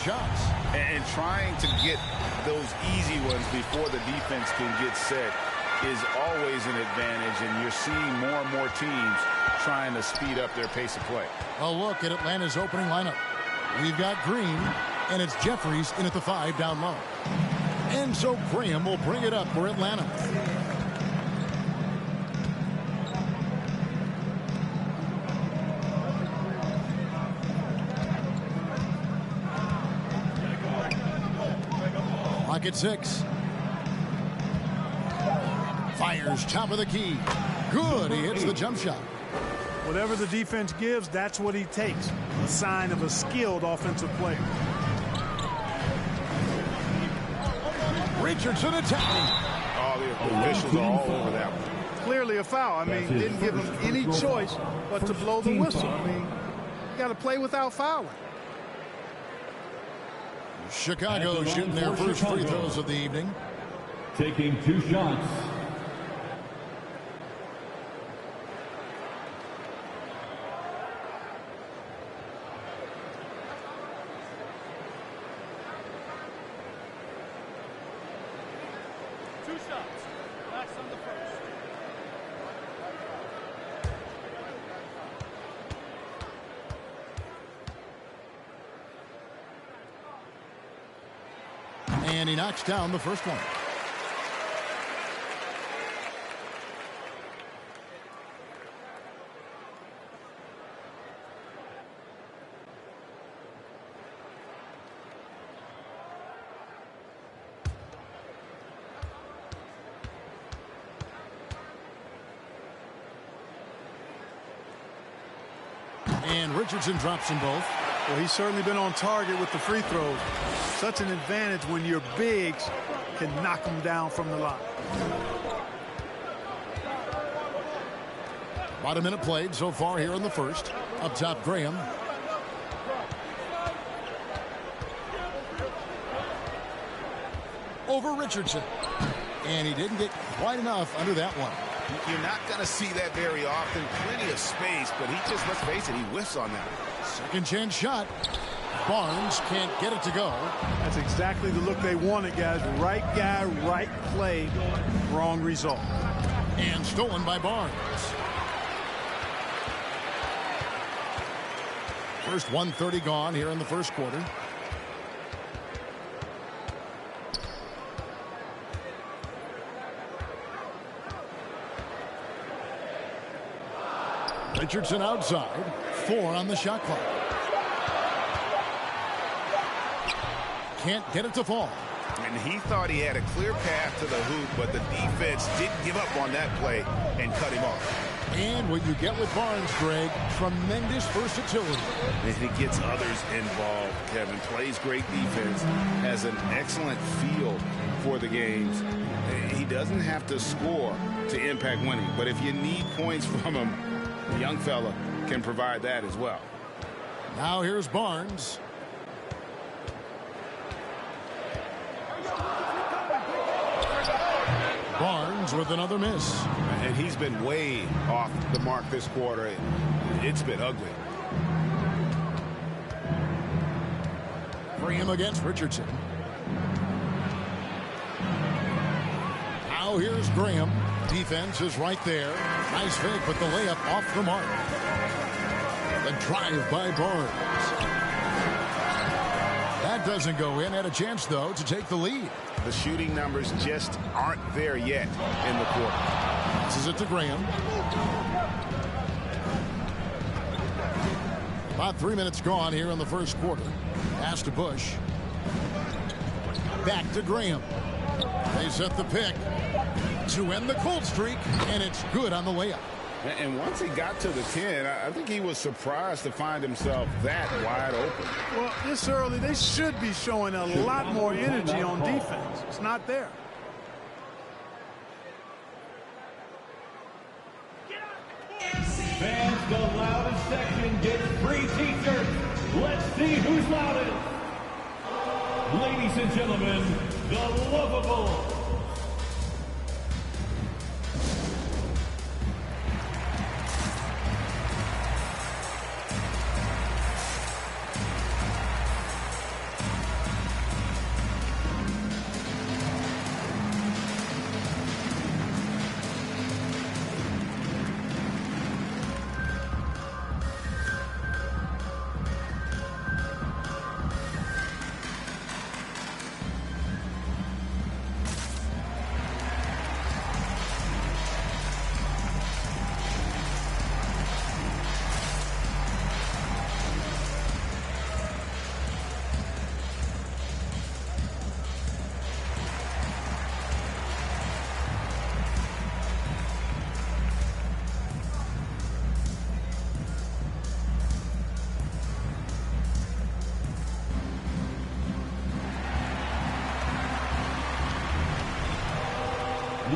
shots. And trying to get those easy ones before the defense can get set is always an advantage, and you're seeing more and more teams trying to speed up their pace of play. A look at Atlanta's opening lineup. We've got Green, and it's Jeffries in at the 5 down low. And so Graham will bring it up for Atlanta. Clock at 6. Fires top of the key. Good. He hits the jump shot. Whatever the defense gives, that's what he takes. A sign of a skilled offensive player. Richardson attacking. Oh, the officials are all over that one. Clearly a foul. I mean, didn't give him any choice but to blow the whistle. I mean, you got to play without fouling. Chicago shooting their first free throws of the evening. Taking 2 shots. And he knocks down the first one. And Richardson drops them both. Well, he's certainly been on target with the free throws. Such an advantage when your bigs can knock them down from the line. About a minute played so far here in the first. Up top, Graham. Over Richardson. And he didn't get quite enough under that one. You're not going to see that very often. Plenty of space, but he just, let's face it, he whiffs on that. Second chance shot. Barnes can't get it to go. That's exactly the look they wanted, guys. Right guy, right play, wrong result. And stolen by Barnes. First 1:30 gone here in the first quarter. Richardson outside. 4 on the shot clock. Can't get it to fall. And he thought he had a clear path to the hoop, but the defense didn't give up on that play and cut him off. And what you get with Barnes, Greg, tremendous versatility. And he gets others involved, Kevin. Plays great defense, has an excellent feel for the games. He doesn't have to score to impact winning, but if you need points from him, the young fella can provide that as well. Now here's Barnes. Barnes with another miss. And he's been way off the mark this quarter. It's been ugly. Graham against Richardson. Now here's Graham. Defense is right there. Nice fake, but the layup off the mark. The drive by Barnes. That doesn't go in. Had a chance, though, to take the lead. The shooting numbers just aren't there yet in the quarter. Passes it to Graham. About 3 minutes gone here in the first quarter. Pass to Bush. Back to Graham. They set the pick to end the cold streak, and it's good on the layup. And once he got to the 10, I think he was surprised to find himself that wide open. Well, this early, they should be showing a lot more energy on defense. It's not there. Fans, the loudest section gets free t-shirts. Let's see who's loudest. Ladies and gentlemen, the lovable.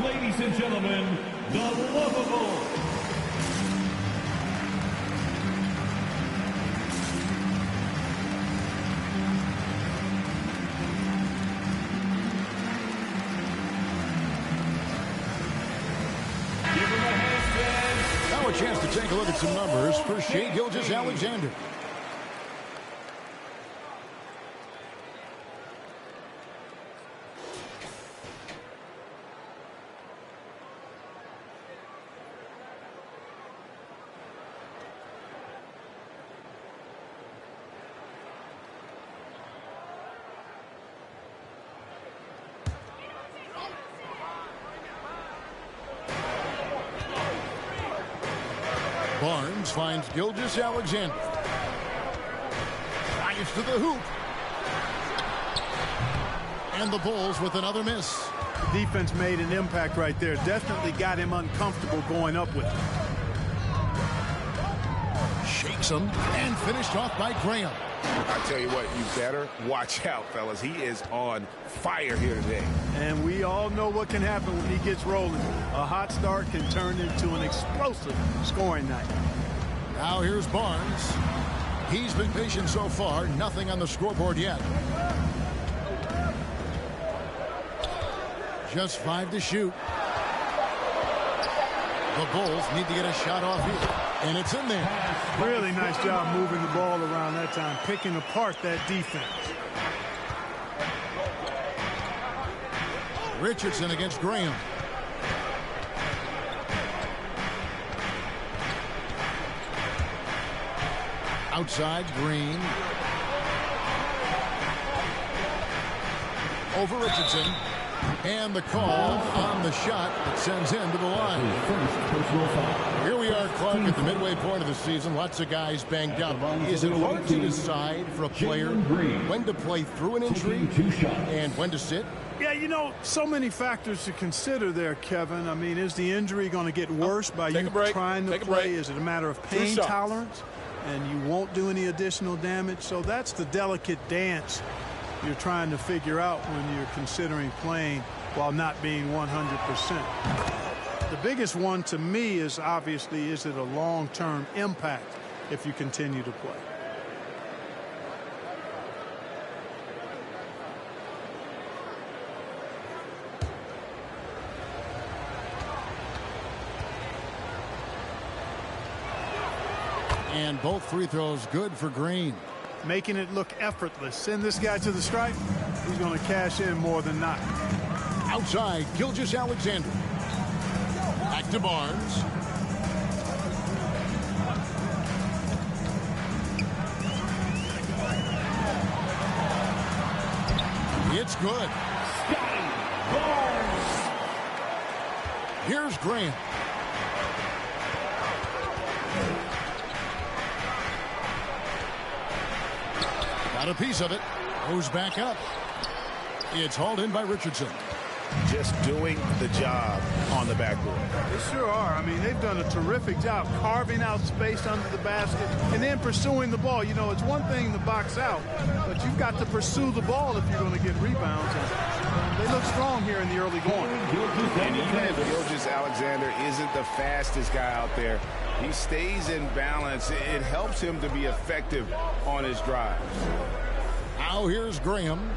Ladies and gentlemen, the Lovable. Now a chance to take a look at some numbers for Shai Gilgeous-Alexander. Barnes finds Gilgeous-Alexander. Drives to the hoop. And the Bulls with another miss. The defense made an impact right there. Definitely got him uncomfortable going up with it. Shakes him and finished off by Graham. I tell you what, you better watch out, fellas. He is on fire here today. And we all know what can happen when he gets rolling. A hot start can turn into an explosive scoring night. Now here's Barnes. He's been patient so far. Nothing on the scoreboard yet. Just 5 to shoot. The Bulls need to get a shot off here. And it's in there. Really nice job moving the ball around that time, picking apart that defense. Richardson against Graham. Outside, Green. Over Richardson. And the call on the shot that sends him to the line. Here we are, Clark, at the midway point of the season. Lots of guys banged up. Is it hard to decide for a player when to play through an injury and when to sit? Yeah, you know, so many factors to consider there, Kevin. I mean, is the injury going to get worse by you trying to play? Is it a matter of pain tolerance and you won't do any additional damage? So that's the delicate dance you're trying to figure out when you're considering playing while not being 100%. The biggest one to me is obviously, is it a long-term impact if you continue to play? And both free throws good for Green. Making it look effortless. Send this guy to the stripe. He's going to cash in more than not. Outside, Gilgeous-Alexander. Back to Barnes. It's good. Here's Graham. Got a piece of it. Goes back up. It's hauled in by Richardson. Just doing the job on the backboard. They sure are. I mean, they've done a terrific job carving out space under the basket and then pursuing the ball. You know, it's one thing to box out, but you've got to pursue the ball if you're going to get rebounds. And they look strong here in the early going. And even if Gilgeous-Alexander isn't the fastest guy out there, he stays in balance. It helps him to be effective on his drives. Now here's Graham.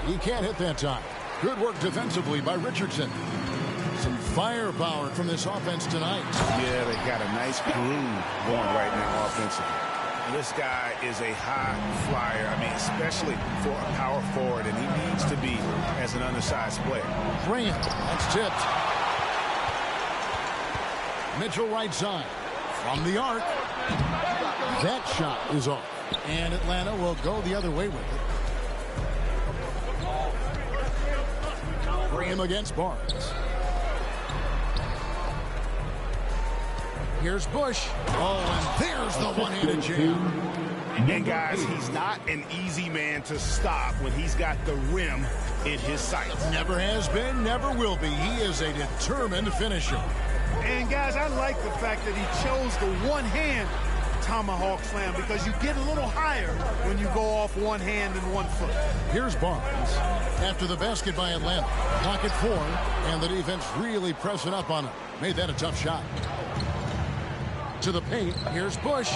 He can't hit that time. Good work defensively by Richardson. Some firepower from this offense tonight. Yeah, they got a nice groove going right now offensively. This guy is a high flyer. I mean, especially for a power forward, and he needs to be as an undersized player. Graham, that's tipped. Mitchell right side. From the arc. That shot is off. And Atlanta will go the other way with it. Graham against Barnes. Here's Bush. Oh, and there's the one-handed jam. And guys, he's not an easy man to stop when he's got the rim in his sights. Never has been, never will be. He is a determined finisher. And guys, I like the fact that he chose the one hand tomahawk slam because you get a little higher when you go off one hand and one foot. Here's Barnes. After the basket by Atlanta. Pocket 4, and the defense really pressing up on him. Made that a tough shot. To the paint. Here's Bush.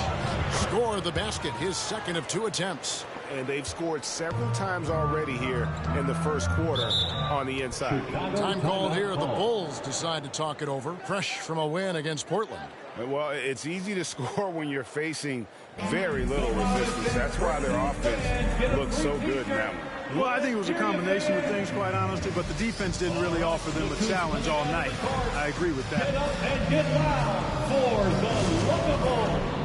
Scored the basket, his second of 2 attempts. And they've scored several times already here in the first quarter on the inside. Time called here. The Bulls decide to talk it over. Fresh from a win against Portland. Well, it's easy to score when you're facing very little resistance. That's why their offense looks so good in that one. Well, I think it was a combination of things, quite honestly, but the defense didn't really offer them a challenge all night. I agree with that. Get up and get loud for the Lovable.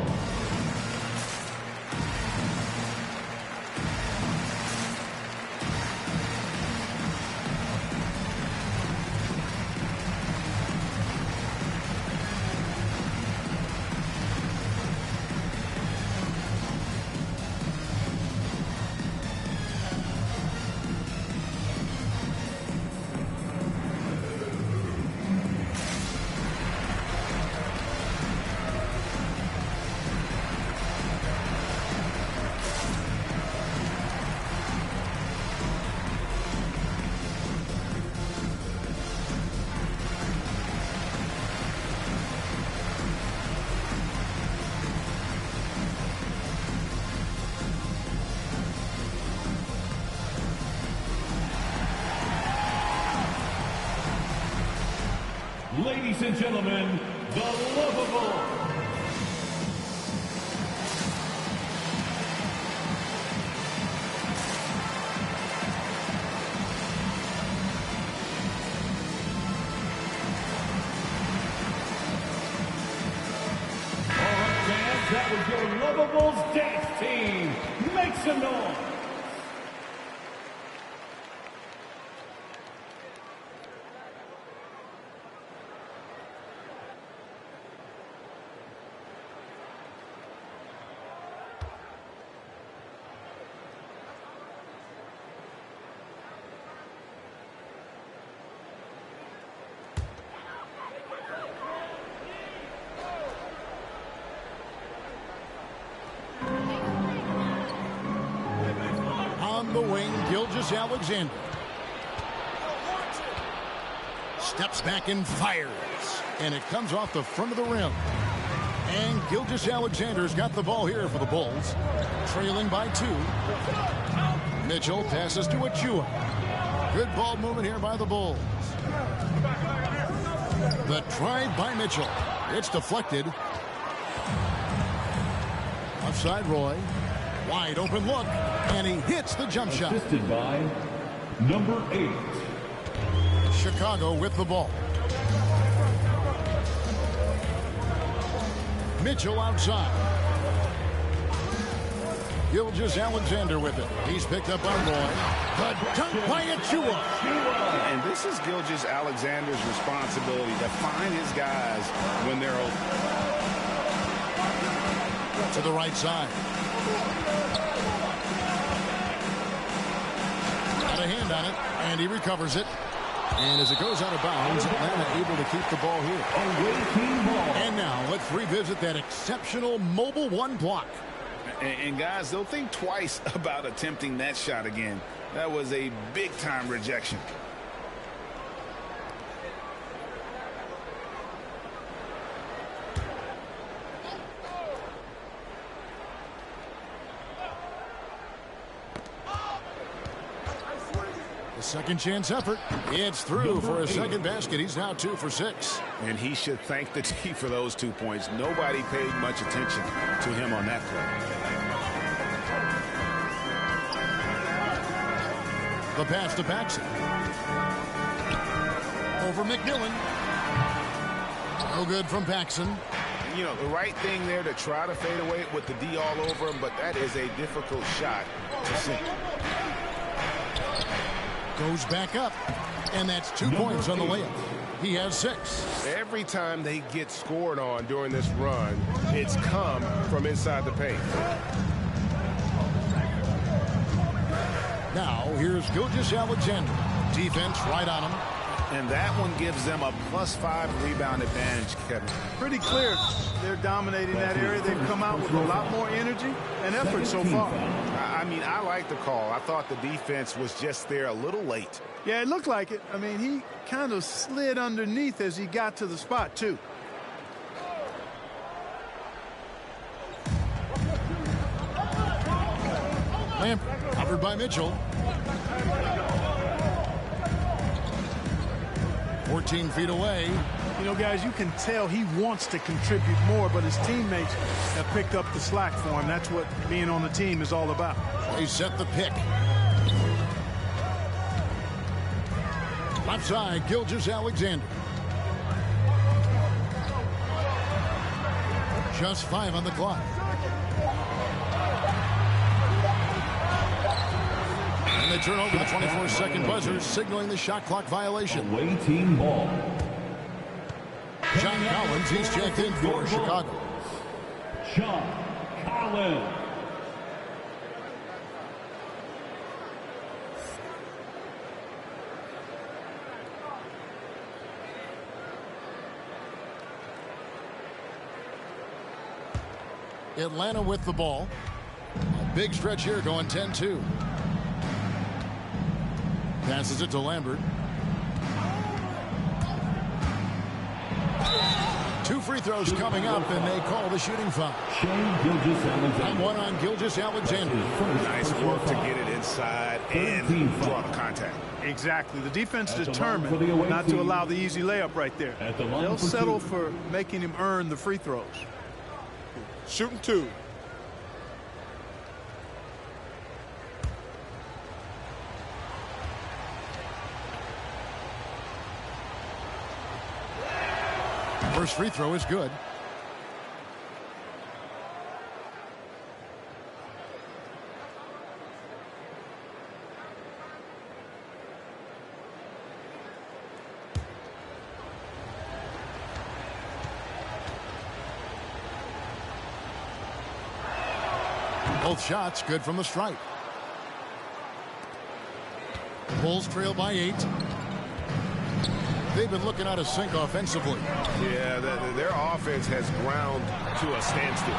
Ladies and gentlemen, the Lovable. All right, fans, that was your Lovables dance team. Make some noise. The wing, Gilgeous-Alexander. Steps back and fires. And it comes off the front of the rim. And Gilgeous-Alexander's got the ball here for the Bulls. Trailing by 2. Mitchell passes to Achua. Good ball movement here by the Bulls. The drive by Mitchell. It's deflected. Offside Roy. Wide open look, and he hits the jump shot. Assisted by number 8. Chicago with the ball. Mitchell outside. Gilgeous-Alexander with it. He's picked up by Roy. The dunk by Achua. And this is Gilgeous-Alexander's responsibility to find his guys when they're open. To the right side. Got a hand on it, and he recovers it. And as it goes out of bounds, Atlanta able to keep the ball here. And now let's revisit that exceptional mobile 1 block. And guys, they'll think twice about attempting that shot again. That was a big-time rejection. Second chance effort. It's through for a second basket. He's now 2 for 6. And he should thank the D for those 2 points. Nobody paid much attention to him on that play. The pass to Paxson. Over McMillan. No good from Paxson. You know, the right thing there to try to fade away with the D all over him, but that is a difficult shot to sink. Goes back up, and that's 2 points on the layup. He has 6. Every time they get scored on during this run, it's come from inside the paint. Now, here's Gilgeous-Alexander. Defense right on him. And that one gives them a +5 rebound advantage, Kevin. Pretty clear. They're dominating that area. They've come out with a lot more energy and effort so far. I mean, I like the call. I thought the defense was just there a little late. Yeah, it looked like it. I mean, he kind of slid underneath as he got to the spot, too. Lamp covered by Mitchell. 14 feet away. You know, guys, you can tell he wants to contribute more, but his teammates have picked up the slack for him. That's what being on the team is all about. They set the pick. Left side, Gilgeous-Alexander. Just 5 on the clock. And they turn over the 24-second buzzer, signaling the shot clock violation. Away team ball. John Collins, he's checked in for Chicago. John Collins. Atlanta with the ball. A big stretch here going 10-2. Passes it to Lambert. 2 free throws coming up, and they call the shooting foul. And one on Gilgeous-Alexander. Nice work to get it inside and draw the contact. Exactly. The defense determined not to allow the easy layup right there. They'll settle for making him earn the free throws. Shooting 2. First free throw is good. Both shots good from the stripe. Bulls trail by 8. They've been looking out of sync offensively. Yeah, their offense has ground to a standstill.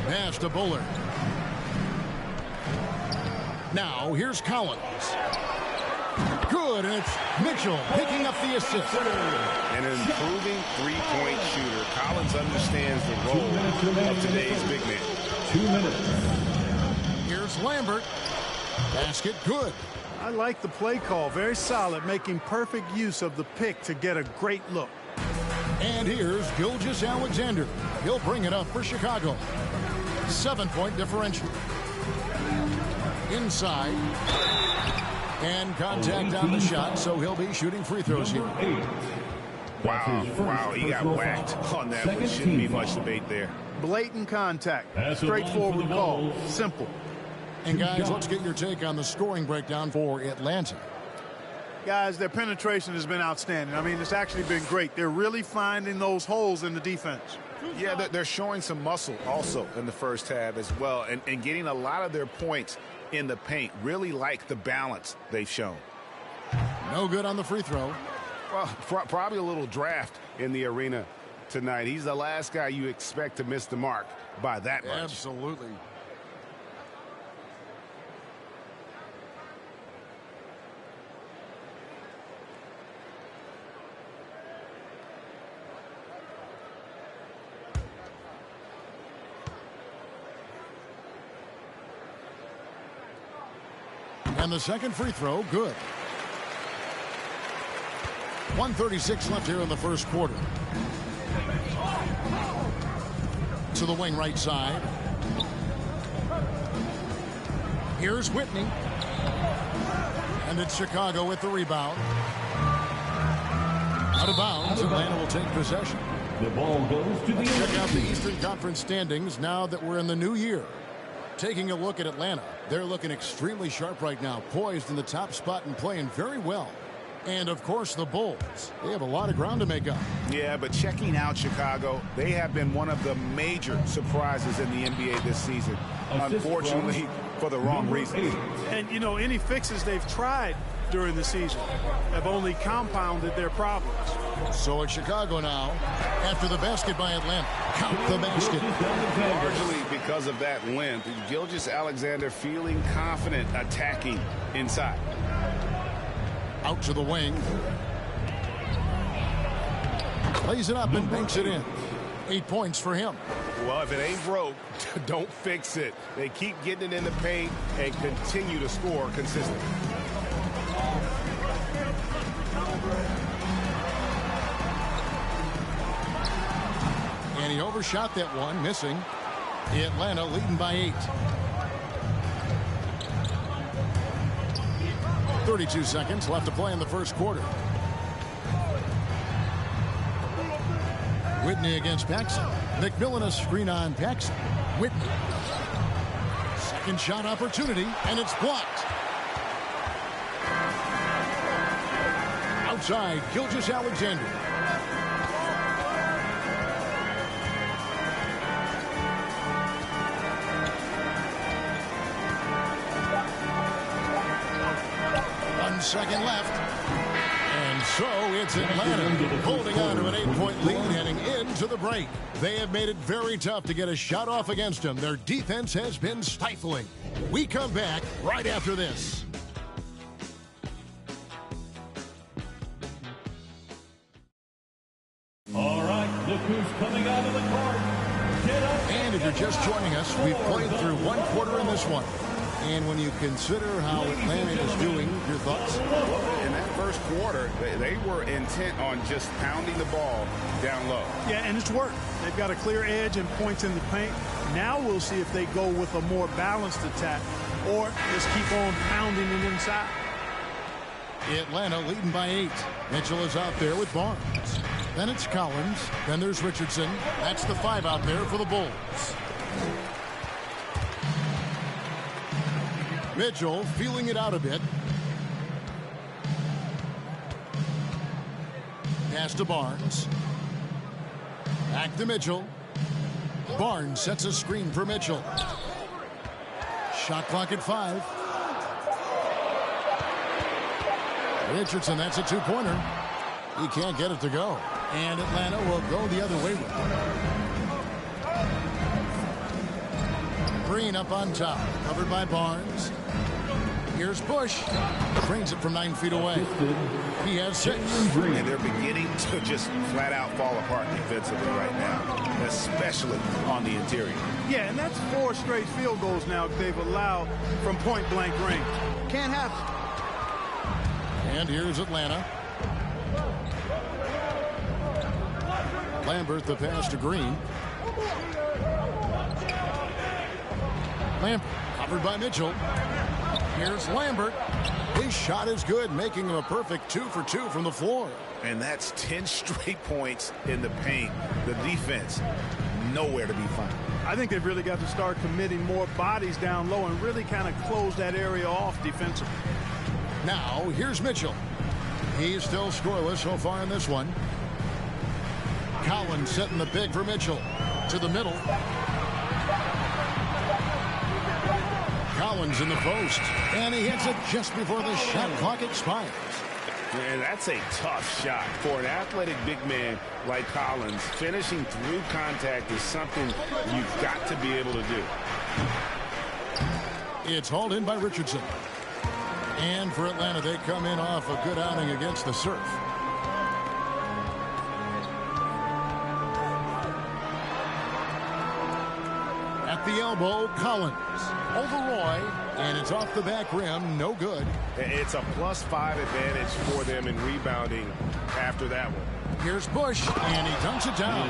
Pass to Bullard. Now here's Collins. Good, and it's Mitchell picking up the assist. An improving three-point shooter. Collins understands the role of today's big man. 2 minutes. Here's Lambert. Basket good. I like the play call. Very solid, making perfect use of the pick to get a great look. And here's Gilgeous-Alexander. He'll bring it up for Chicago. 7-point differential. Inside. And contact on the shot, so he'll be shooting free throws here. Wow, he got whacked on that one. Shouldn't be much debate there. Blatant contact. Straightforward call. Simple. And guys, let's get your take on the scoring breakdown for Atlanta. Guys, their penetration has been outstanding. I mean, it's actually been great. They're really finding those holes in the defense. Yeah, they're showing some muscle also in the first half as well, and getting a lot of their points in the paint. Really like the balance they've shown. No good on the free throw. Well, probably a little draft in the arena tonight. He's the last guy you expect to miss the mark by that much. Absolutely. And the second free throw, good. 1:36 left here in the first quarter. To the wing right side. Here's Whitney. And it's Chicago with the rebound. Out of bounds, Atlanta will take possession. The ball goes to the Check out the Eastern Conference standings now that we're in the new year. Taking a look at Atlanta, they're looking extremely sharp right now, poised in the top spot and playing very well. And, of course, the Bulls. They have a lot of ground to make up. Yeah, but checking out Chicago, they have been one of the major surprises in the NBA this season. Unfortunately, for the wrong reasons. And, you know, any fixes they've tried during the season have only compounded their problems. So it's Chicago now after the basket by Atlanta. Count the basket. Largely because of that limp, Gilgeous-Alexander feeling confident attacking inside. Out to the wing. Lays it up and banks it in. 8 points for him. Well, if it ain't broke, don't fix it. They keep getting it in the paint and continue to score consistently. And he overshot that one, missing. Atlanta leading by 8. 32 seconds left to play in the first quarter. Whitney against Paxson. McMillan a screen on Paxson. Whitney. Second shot opportunity, and it's blocked. Outside, Gilgeous-Alexander. Second left. And so it's Atlanta holding on to an 8-point lead heading into the break. They have made it very tough to get a shot off against them. Their defense has been stifling. We come back right after this. All right, look who's coming out of the court. Get up. And if you're just joining us, we've played through one quarter in this one. And when you consider how Atlanta is doing, your thoughts? In that first quarter, they were intent on just pounding the ball down low. Yeah, and it's worked. They've got a clear edge and points in the paint. Now we'll see if they go with a more balanced attack or just keep on pounding it inside. Atlanta leading by 8. Mitchell is out there with Barnes. Then it's Collins. Then there's Richardson. That's the 5 out there for the Bulls. Mitchell feeling it out a bit. Pass to Barnes. Back to Mitchell. Barnes sets a screen for Mitchell. Shot clock at 5. Richardson, that's a 2-pointer. He can't get it to go. And Atlanta will go the other way with it. Green up on top, covered by Barnes. Here's Bush. Brings it from 9 feet away. He has 6. And they're beginning to just flat out fall apart defensively right now, especially on the interior. Yeah, and that's 4 straight field goals now they've allowed from point-blank range. Can't have it. And here's Atlanta. Lambert, the pass to Green. Lambert, covered by Mitchell. Here's Lambert. His shot is good, making him a perfect 2 for 2 from the floor. And that's 10 straight points in the paint. The defense, nowhere to be found. I think they've really got to start committing more bodies down low and really kind of close that area off defensively. Now, here's Mitchell. He's still scoreless so far in this one. Collins setting the big for Mitchell. To the middle. Collins in the post. And he hits it just before the shot clock expires. And that's a tough shot for an athletic big man like Collins. Finishing through contact is something you've got to be able to do. It's hauled in by Richardson. And for Atlanta, they come in off a good outing against the Surf. At the elbow, Collins. Over Roy, and it's off the back rim. No good. It's a +5 advantage for them in rebounding after that one. Here's Bush, and he dunks it down.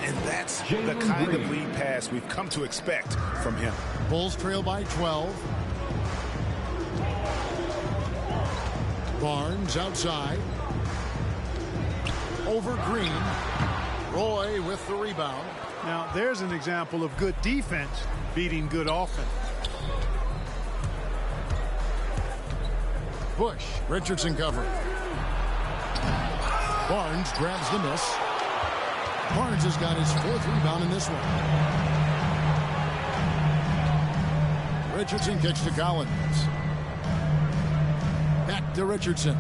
And that's the kind of lead pass we've come to expect from him. Bulls trail by 12. Barnes outside. Over Green. Roy with the rebound. Now, there's an example of good defense beating good offense. Bush, Richardson covering. Barnes grabs the miss. Barnes has got his 4th rebound in this one. Richardson kicks to Collins. Back to Richardson.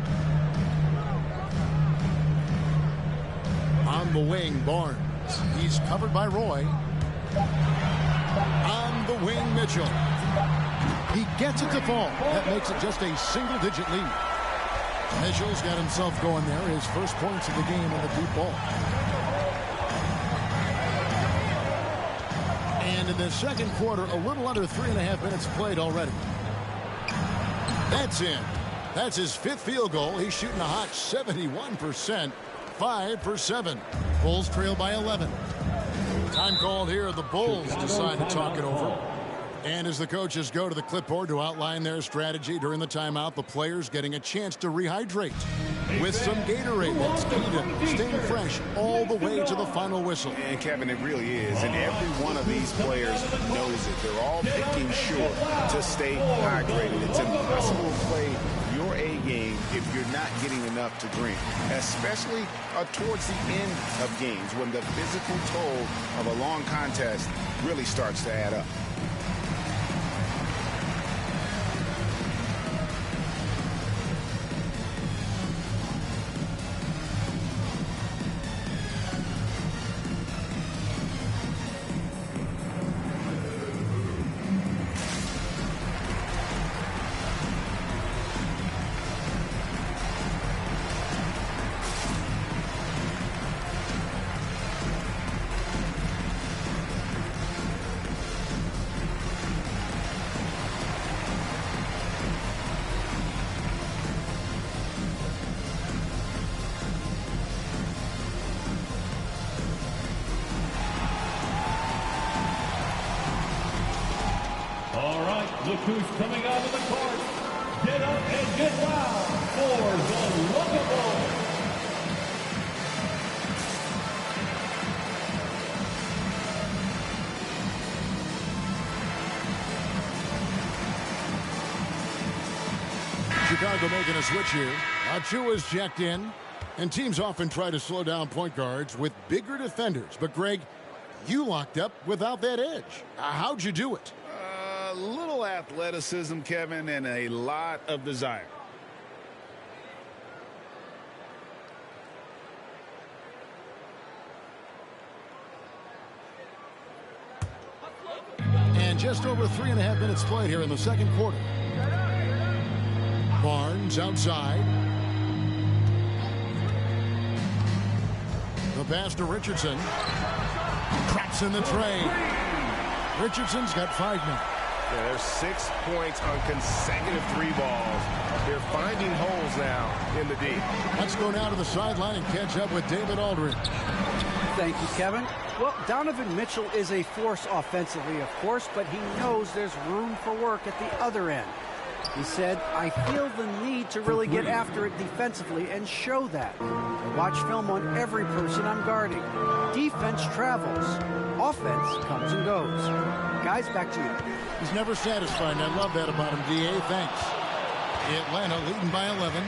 On the wing, Barnes. He's covered by Roy. On the wing, Mitchell. He gets it to fall. That makes it just a single-digit lead. Mitchell's got himself going there. His first points of the game on the deep ball. And in the second quarter, a little under 3.5 minutes played already. That's in. That's his 5th field goal. He's shooting a hot 71%. 5 for 7. Bulls trail by 11. Time called here. The Bulls decide to talk it over. And as the coaches go to the clipboard to outline their strategy during the timeout, the players getting a chance to rehydrate with some Gatorade. That's key to staying fresh all the way to the final whistle. And Kevin, it really is. And every one of these players knows it. They're all making sure to stay hydrated. It's impossible to play your A game if you're not getting enough to drink, especially towards the end of games when the physical toll of a long contest really starts to add up. Look who's coming out of the court. Get up and get loud for the Lovable. Chicago making a switch here. Achua's checked in. And teams often try to slow down point guards with bigger defenders. But, Greg, you locked up without that edge. How'd you do it? A little athleticism, Kevin, and a lot of desire. And just over 3.5 minutes played here in the second quarter. Barnes outside. The pass to Richardson. Traps in the tray. Richardson's got 5 now. Yeah, there's 6 points on consecutive 3 balls. They're finding holes now in the D. Let's go now to the sideline and catch up with David Aldridge. Thank you, Kevin. Well, Donovan Mitchell is a force offensively, of course, but he knows there's room for work at the other end. He said, I feel the need to really get after it defensively and show that. Watch film on every person I'm guarding. Defense travels. Offense comes and goes. Guys, back to you. He's never satisfied, and I love that about him, D.A. Thanks. Atlanta leading by 11.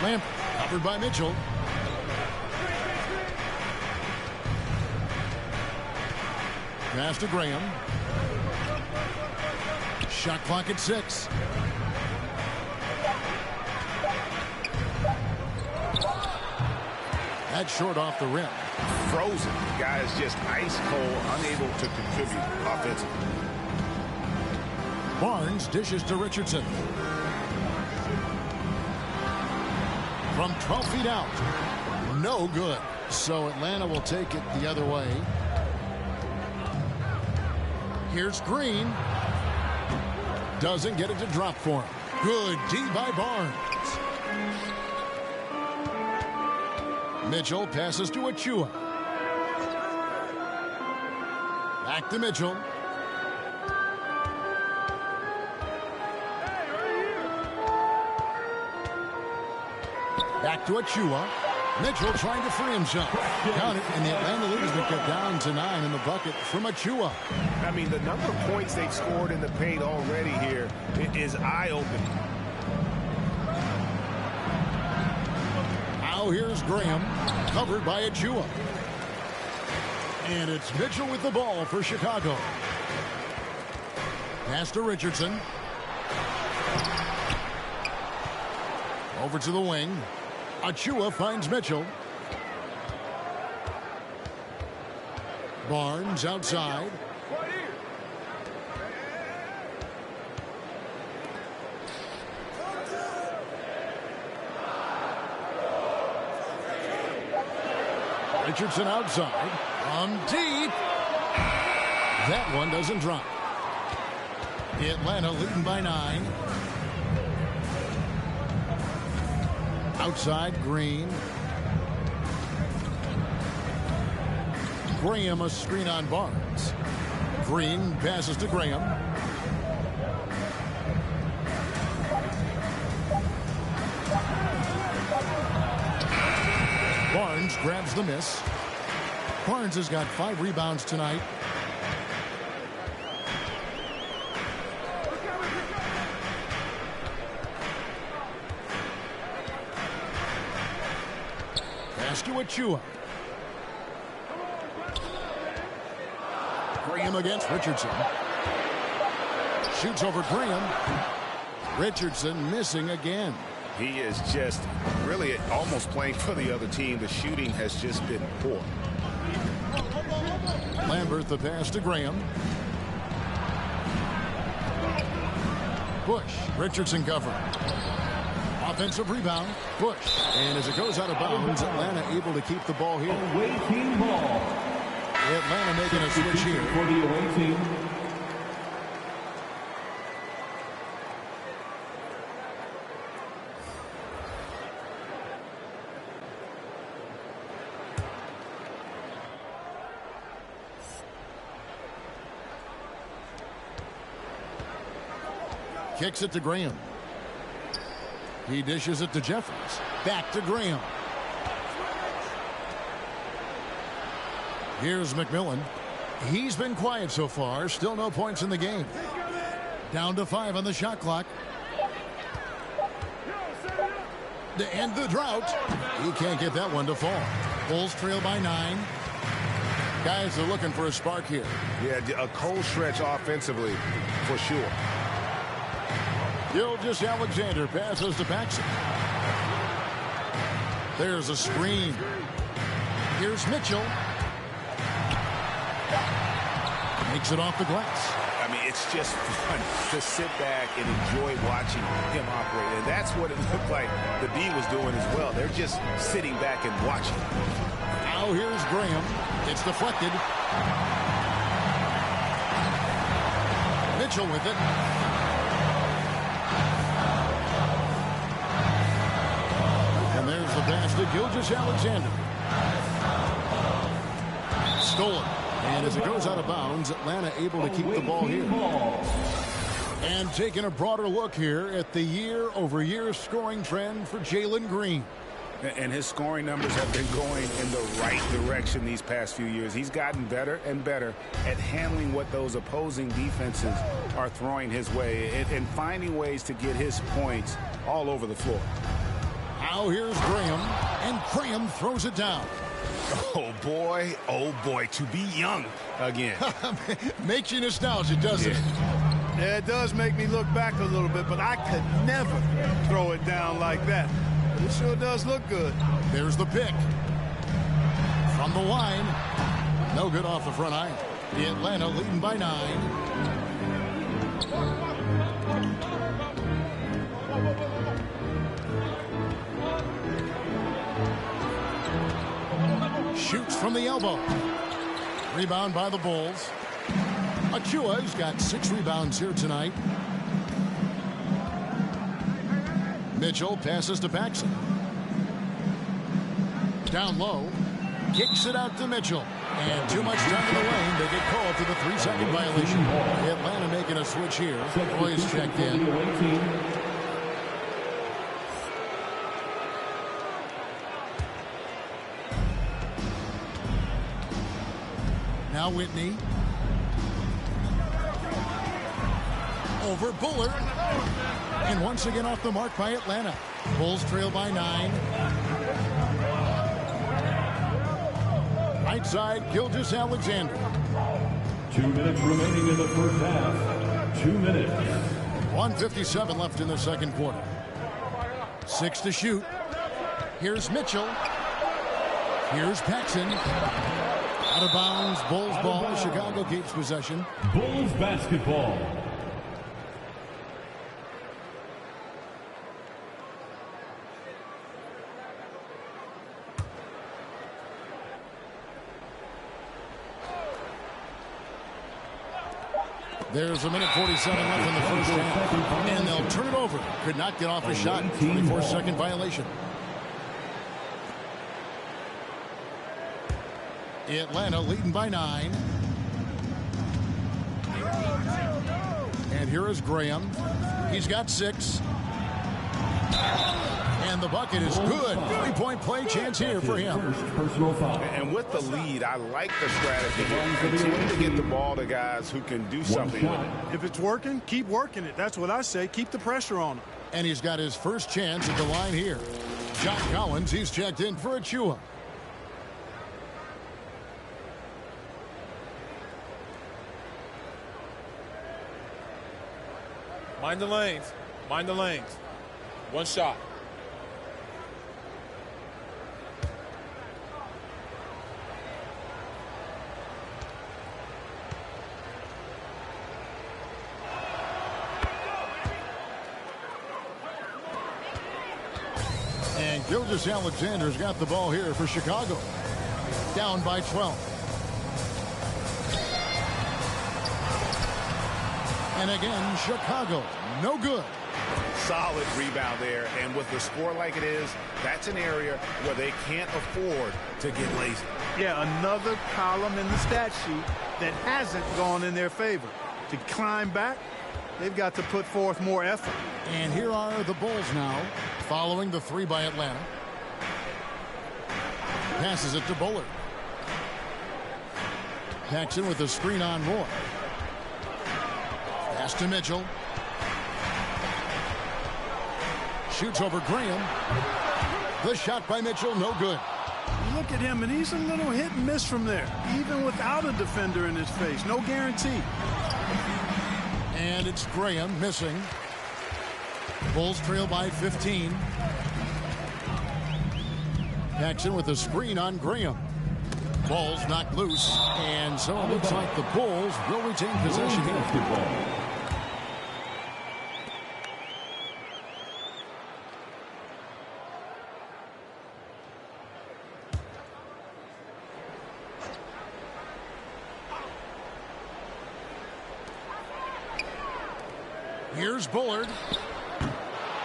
Lamp covered by Mitchell. Pass to Graham. Shot clock at 6. That's short off the rim. Frozen. The guy is just ice cold, unable to contribute offensively. Barnes dishes to Richardson. From 12 feet out. No good. So Atlanta will take it the other way. Here's Green. Doesn't get it to drop for him. Good D by Barnes. Mitchell passes to Achua. Back to Mitchell. Back to Achua. Mitchell trying to free himself. Count it, and the Atlanta lead has been cut down to 9 in the bucket from Achua. I mean, the number of points they've scored in the paint already here is eye-opening. Now here's Graham, covered by Achua. And it's Mitchell with the ball for Chicago. Pass to Richardson. Over to the wing. Achua finds Mitchell. Barnes outside. Richardson outside. On deep. That one doesn't drop. Atlanta leading by 9. Outside, Green. Graham a screen on Barnes. Green passes to Graham. Barnes grabs the miss. Barnes has got 5 rebounds tonight. Pass to Achua. Graham against Richardson. Shoots over Graham. Richardson missing again. He is just really almost playing for the other team. The shooting has just been poor. Lambert the pass to Graham. Bush. Richardson cover. Offensive rebound. Bush. And as it goes out of bounds, Atlanta able to keep the ball here. Away team ball. Atlanta making a switch here. For the away team. Kicks it to Graham. He dishes it to Jeffries. Back to Graham. Here's McMillan. He's been quiet so far. Still no points in the game. Down to 5 on the shot clock. To end the drought. He can't get that one to fall. Bulls trail by 9. Guys are looking for a spark here. Yeah, a cold stretch offensively for sure. Gilgeous-Alexander passes to Paxson. There's a screen. Here's Mitchell. Makes it off the glass. I mean, it's just fun to sit back and enjoy watching him operate. And that's what it looked like the D was doing as well. They're just sitting back and watching. Now here's Graham. It's deflected. Mitchell with it. And there's the pass to Gilgeous-Alexander. Stolen. And as it goes out of bounds, Atlanta able to keep the ball here. And taking a broader look here at the year-over-year scoring trend for Jalen Green. And his scoring numbers have been going in the right direction these past few years. He's gotten better and better at handling what those opposing defenses are throwing his way and finding ways to get his points all over the floor. Now here's Graham, and Graham throws it down. Oh boy, to be young again. Makes you nostalgic, doesn't it? Yeah, it does make me look back a little bit, but I could never throw it down like that. It sure does look good. There's the pick. From the line. No good off the front iron. The Atlanta leading by 9. Shoots from the elbow. Rebound by the Bulls. Achua's got 6 rebounds here tonight. Mitchell passes to Paxson. Down low. Kicks it out to Mitchell. And too much time in the lane. They get called for the 3-second violation. Atlanta making a switch here. Boys checked in. Now Whitney. Over Bullard. And once again off the mark by Atlanta. Bulls trail by 9. Right side, Gilgeous-Alexander. 2 minutes remaining in the first half. 2 minutes. 1:57 left in the second quarter. 6 to shoot. Here's Mitchell. Here's Paxson. Out of bounds, Bulls ball. Chicago keeps possession. Bulls basketball. There's a minute 47 left in the first half. And they'll turn it over. Could not get off a shot. 24-second violation. Atlanta leading by 9. And here is Graham. He's got 6. And the bucket is good. 3-point play chance here for him. And with the lead, I like the strategy. Continue to get the ball to guys who can do something with it. If it's working, keep working it. That's what I say. Keep the pressure on him. And he's got his first chance at the line here. John Collins, he's checked in for Achua. Mind the lanes. Mind the lanes. One shot. And Gilgeous-Alexander's got the ball here for Chicago. Down by 12. And again, Chicago, no good. Solid rebound there. And with the score like it is, that's an area where they can't afford to get lazy. Yeah, another column in the stat sheet that hasn't gone in their favor. To climb back, they've got to put forth more effort. And here are the Bulls now, following the 3 by Atlanta. Passes it to Bullard. Paxson with a screen on Roy. Pass to Mitchell. Shoots over Graham. The shot by Mitchell, no good. Look at him, and he's a little hit and miss from there, even without a defender in his face. No guarantee. And it's Graham missing. Bulls trail by 15. Paxson with a screen on Graham. Ball's knocked loose, and so it looks like the Bulls will retain possession here. Here's Bullard.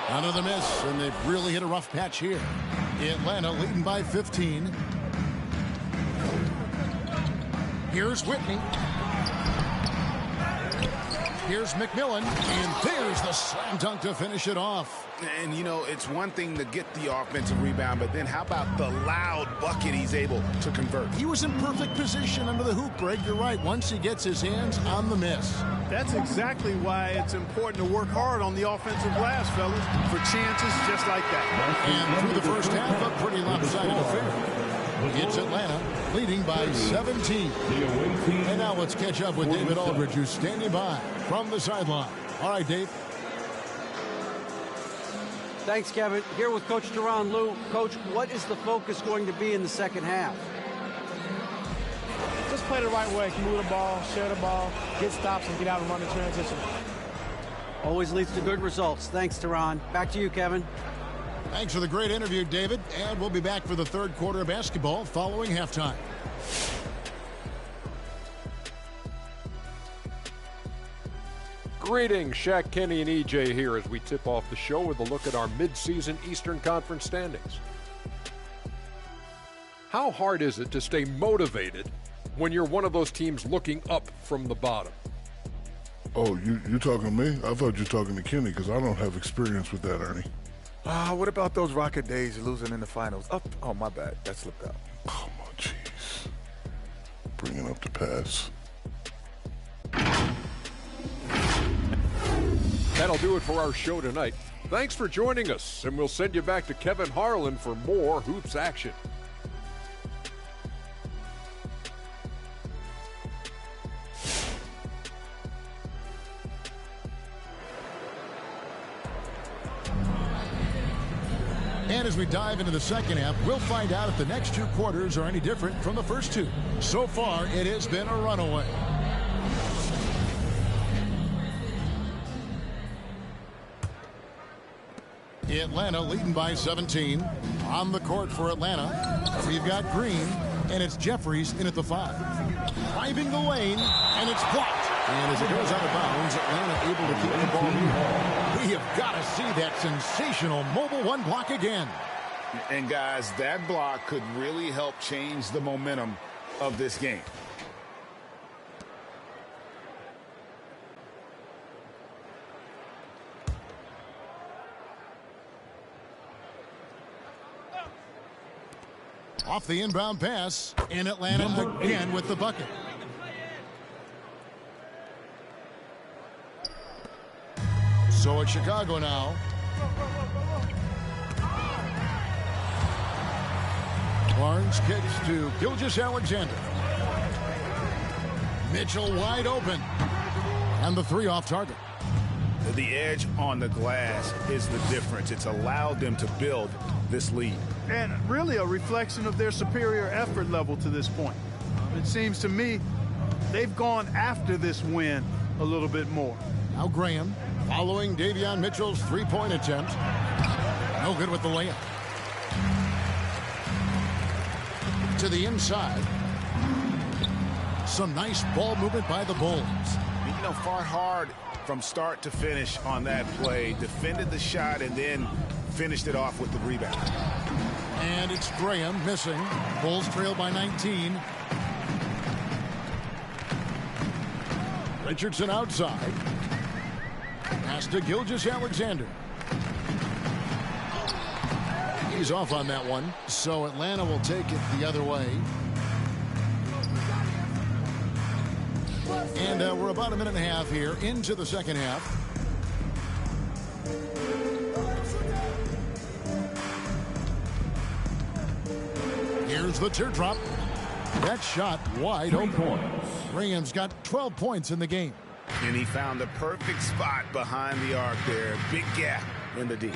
Another miss, and they've really hit a rough patch here. Atlanta leading by 15. Here's Whitney. Here's McMillan, and there's the slam dunk to finish it off. And, you know, it's one thing to get the offensive rebound, but then how about the loud bucket he's able to convert? He was in perfect position under the hoop, Greg. You're right. Once he gets his hands on the miss. That's exactly why it's important to work hard on the offensive glass, fellas, for chances just like that. And through the first half, a pretty lopsided affair. It's Atlanta leading by 17. And now let's catch up with David Aldridge, who's standing by from the sideline. All right, Dave. Thanks, Kevin. Here with Coach Duran Lou. Coach, what is the focus going to be in the second half? Just play the right way. Move the ball, share the ball, get stops, and get out and run the transition. Always leads to good results. Thanks, Duran. Back to you, Kevin. Thanks for the great interview, David. And we'll be back for the third quarter of basketball following halftime. Greetings, Shaq, Kenny, and EJ here as we tip off the show with a look at our midseason Eastern Conference standings. How hard is it to stay motivated when you're one of those teams looking up from the bottom? Oh, you talking to me? I thought you were talking to Kenny because I don't have experience with that, Ernie. What about those Rocket days losing in the finals? Oh, my bad. That slipped out. Oh, my jeez. Bringing up the pass. That'll do it for our show tonight. Thanks for joining us, and we'll send you back to Kevin Harlan for more Hoops action. And as we dive into the second half, we'll find out if the next two quarters are any different from the first two. So far, it has been a runaway. Atlanta leading by 17. On the court for Atlanta, we've got Green, and it's Jeffries in at the 5. Driving the lane, and it's blocked. And as it goes out of bounds, Atlanta able to keep the ball moving. We have got to see that sensational mobile one block again. And guys, that block could really help change the momentum of this game. Off the inbound pass, in Atlanta again with the bucket. So it's Chicago now. Barnes kicks to Gilgeous-Alexander. Mitchell wide open. And the 3 off target. The edge on the glass is the difference. It's allowed them to build this lead. And really a reflection of their superior effort level to this point. It seems to me they've gone after this win a little bit more. Now Graham following Davion Mitchell's 3-point attempt. No good with the layup. To the inside. Some nice ball movement by the Bulls. You know, fought hard from start to finish on that play. Defended the shot and then finished it off with the rebound. And it's Graham missing. Bulls trail by 19. Richardson outside. Pass to Gilgeous-Alexander. He's off on that one. So Atlanta will take it the other way. And we're about a minute and a half here into the second half. Here's the teardrop. That shot wide open. Graham's got 12 points in the game. And he found the perfect spot behind the arc there. Big gap in the D.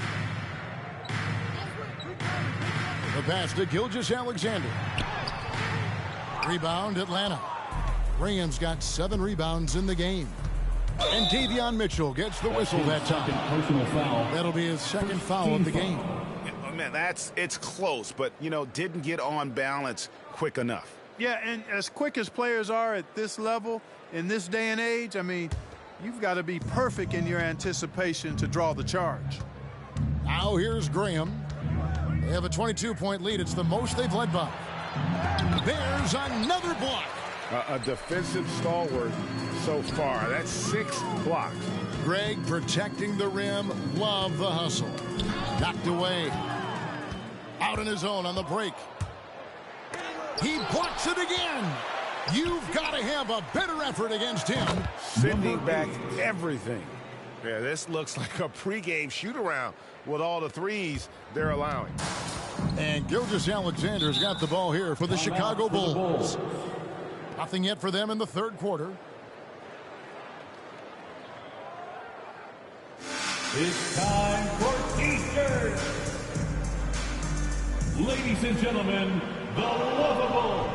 The pass to Gilgeous-Alexander. Rebound Atlanta. Graham's got 7 rebounds in the game. And Davion Mitchell gets the whistle that time. That'll be his second foul of the game. Oh, man, it's close, but, you know, didn't get on balance quick enough. Yeah, and as quick as players are at this level, in this day and age, I mean, you've got to be perfect in your anticipation to draw the charge. Now here's Graham. They have a 22-point lead. It's the most they've led by. There's another block. A defensive stalwart so far. That's 6 blocks. Greg protecting the rim. Love the hustle. Knocked away. Out in his own on the break. He blocks it again. You've got to have a better effort against him. Sending back everything. Yeah, this looks like a pregame shoot-around with all the threes they're allowing. And Gilgeous-Alexander's got the ball here for the Chicago Bulls. Nothing yet for them in the third quarter. It's time for Easter. Ladies and gentlemen, the Lovable.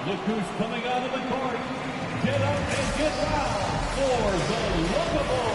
Look who's coming out of the court. Get up and get down for the Lovable.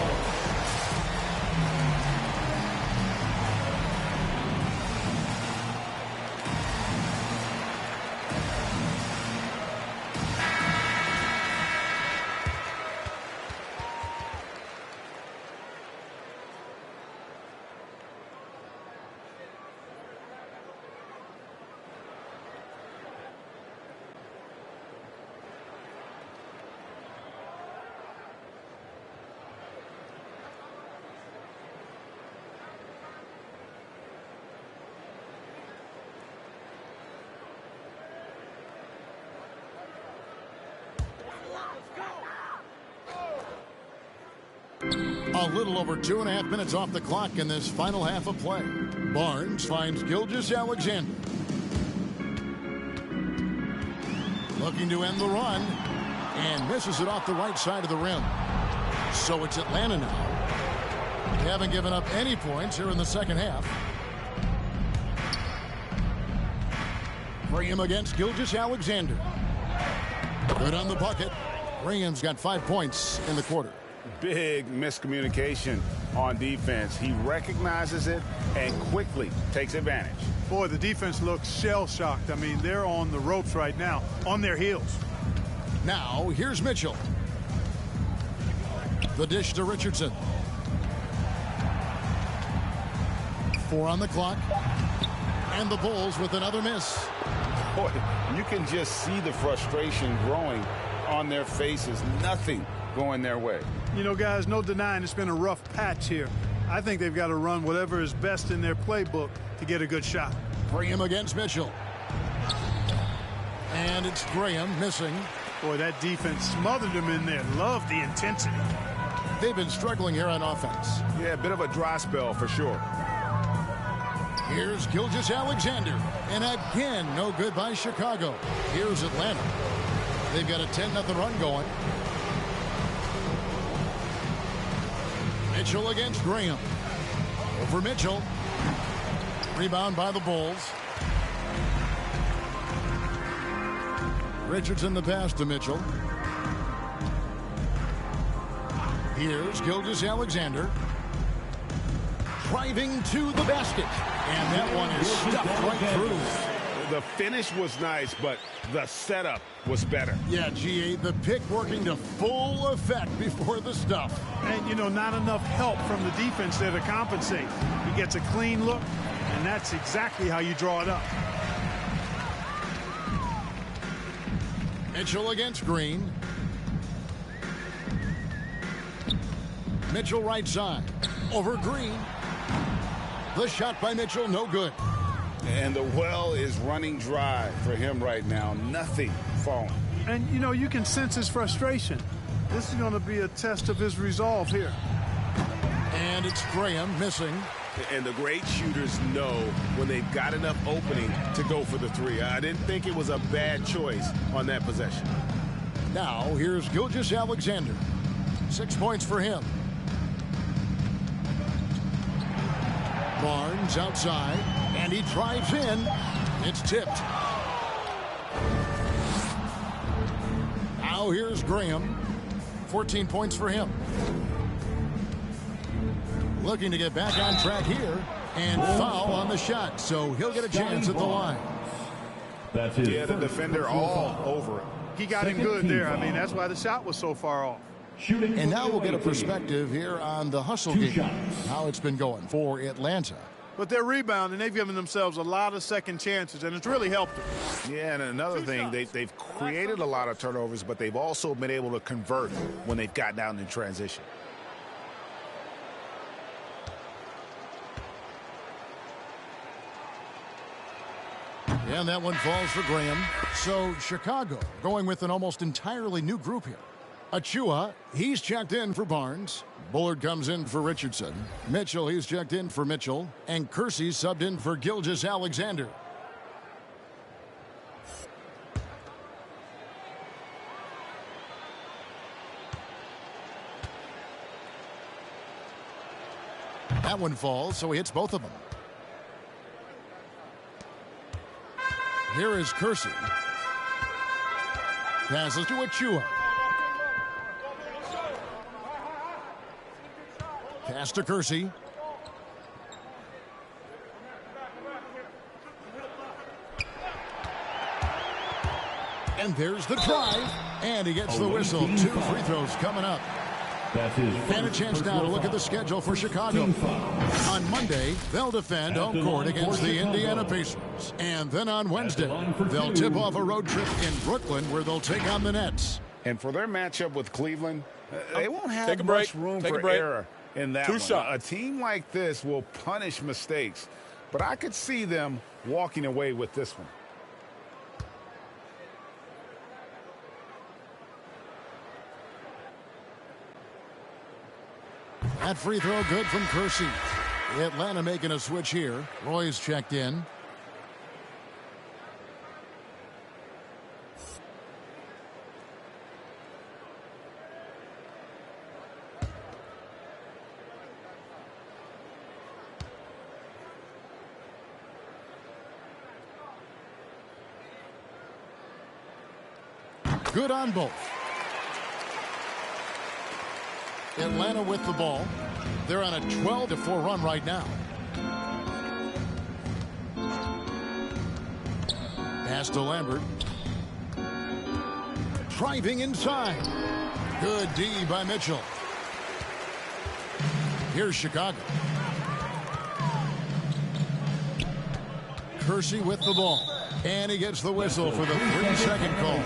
A little over 2.5 minutes off the clock in this final half of play. Barnes finds Gilgeous-Alexander. Looking to end the run. And misses it off the right side of the rim. So it's Atlanta now. They haven't given up any points here in the second half. Graham against Gilgeous-Alexander. Good on the bucket. Graham's got 5 points in the quarter. Big miscommunication on defense. He recognizes it and quickly takes advantage. Boy, the defense looks shell-shocked. I mean, they're on the ropes right now, on their heels. Now, here's Mitchell. The dish to Richardson. 4 on the clock. And the Bulls with another miss. Boy, you can just see the frustration growing on their faces. Nothing going their way. You know, guys, no denying it's been a rough patch here. I think they've got to run whatever is best in their playbook to get a good shot. Graham against Mitchell. And it's Graham missing. Boy, that defense smothered him in there. Love the intensity. They've been struggling here on offense. Yeah, a bit of a dry spell for sure. Here's Gilgeous-Alexander. And again, no good by Chicago. Here's Atlanta. They've got a 10-0 run going. Mitchell against Graham. Over Mitchell. Rebound by the Bulls. Richardson the pass to Mitchell. Here's Gilgeous-Alexander. Driving to the basket. And that one is stuffed right through. The finish was nice, but the setup was better. Yeah, GA, the pick working to full effect before the stuff. And, you know, not enough help from the defense there to compensate. He gets a clean look, and that's exactly how you draw it up. Mitchell against Green. Mitchell right side. Over Green. The shot by Mitchell, no good. And the well is running dry for him right now. Nothing falling. And, you know, you can sense his frustration. This is going to be a test of his resolve here. And it's Graham missing. And the great shooters know when they've got enough opening to go for the three. I didn't think it was a bad choice on that possession. Now, here's Gilgeous-Alexander. 6 points for him. Barnes outside, and he drives in. It's tipped. Now here's Graham. 14 points for him. Looking to get back on track here, and foul on the shot, so he'll get a chance at the line. That's his the defender all over it. He got it good there. I mean, that's why the shot was so far off. And now we'll get a perspective here on the hustle game, how it's been going for Atlanta. But they're rebounding. They've given themselves a lot of second chances, and it's really helped them. Yeah, and another thing, they've created a lot of turnovers, but they've also been able to convert when they've gotten down in transition. And that one falls for Graham. So Chicago going with an almost entirely new group here. Achua, he's checked in for Barnes. Bullard comes in for Richardson. Mitchell, he's checked in for Mitchell. And Kersey subbed in for Gilgeous-Alexander. That one falls, so he hits both of them. Here is Kersey. Passes to Achua. Pass to Kersey. And there's the drive. And he gets the whistle. 2 free throws coming up. And a chance now to look at the schedule for Chicago. On Monday, they'll defend home court against the Indiana Pacers. And then on Wednesday, they'll tip off a road trip in Brooklyn where they'll take on the Nets. And for their matchup with Cleveland, they won't have much room for error in that one. A team like this will punish mistakes, but I could see them walking away with this one. That free throw good from Kersey. Atlanta making a switch here. Roy's checked in. Good on both. Atlanta with the ball. They're on a 12-4 run right now. Pass to Lambert. Driving inside. Good D by Mitchell. Here's Chicago. Kersey with the ball. And he gets the whistle for the 3-second call.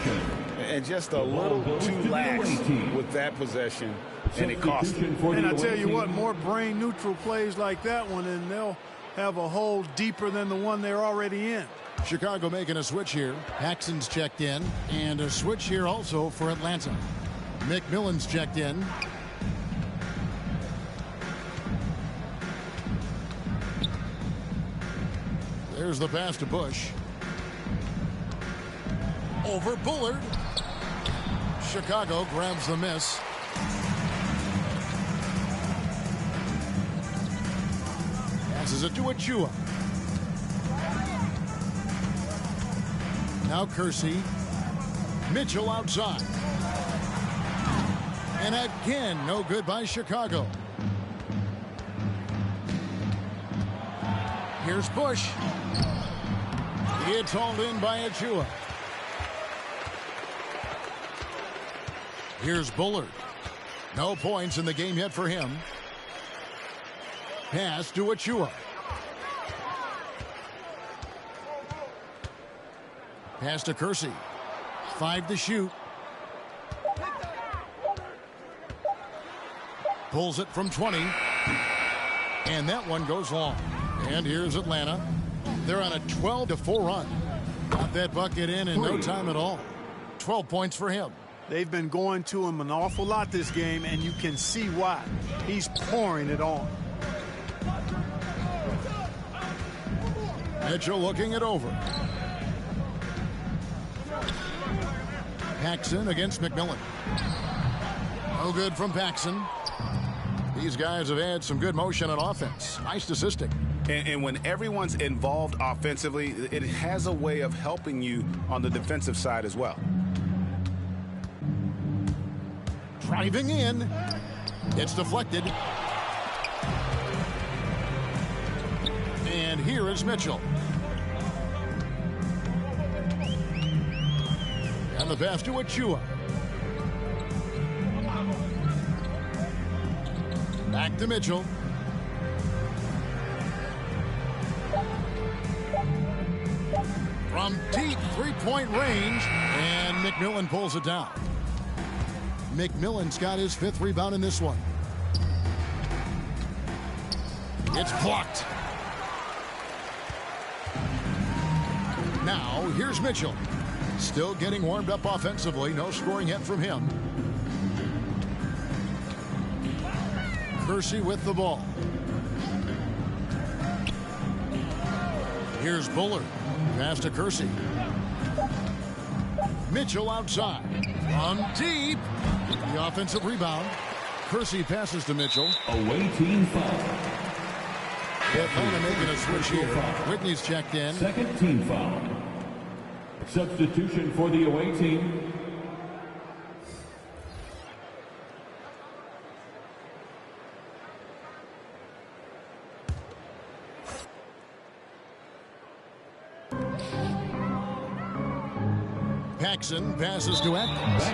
And just a little too lax with that possession, and it cost him. And I tell you what, more brain neutral plays like that one, and they'll have a hole deeper than the one they're already in. Chicago making a switch here. Paxson's checked in, and a switch here also for Atlanta. McMillan's checked in. There's the pass to Bush. Over Bullard. Chicago grabs the miss. Passes it to Achua. Now Kersey. Mitchell outside. And again, no good by Chicago. Here's Bush. It's hauled in by Achua. Here's Bullard. No points in the game yet for him. Pass to Achua. Pass to Kersey. 5 to shoot. Pulls it from 20. And that one goes long. And here's Atlanta. They're on a 12-4 run. Got that bucket in no time at all. 12 points for him. They've been going to him an awful lot this game, and you can see why. He's pouring it on. Mitchell looking it over. Paxson against McMillan. No good from Paxson. These guys have had some good motion on offense. Nice assisting. And when everyone's involved offensively, it has a way of helping you on the defensive side as well. Driving in. It's deflected. And here is Mitchell. And the pass to Achua. Back to Mitchell. From deep three-point range. And McMillan pulls it down. McMillan's got his 5th rebound in this one. It's blocked. Now, here's Mitchell. Still getting warmed up offensively. No scoring yet from him. Kersey with the ball. Here's Bullard. Pass to Kersey. Mitchell outside. From deep. The offensive rebound. Kersey passes to Mitchell. Away team foul. Atlanta making a switch here. Whitney's checked in. Second team foul. Substitution for the away team. Paxson passes to Atkins.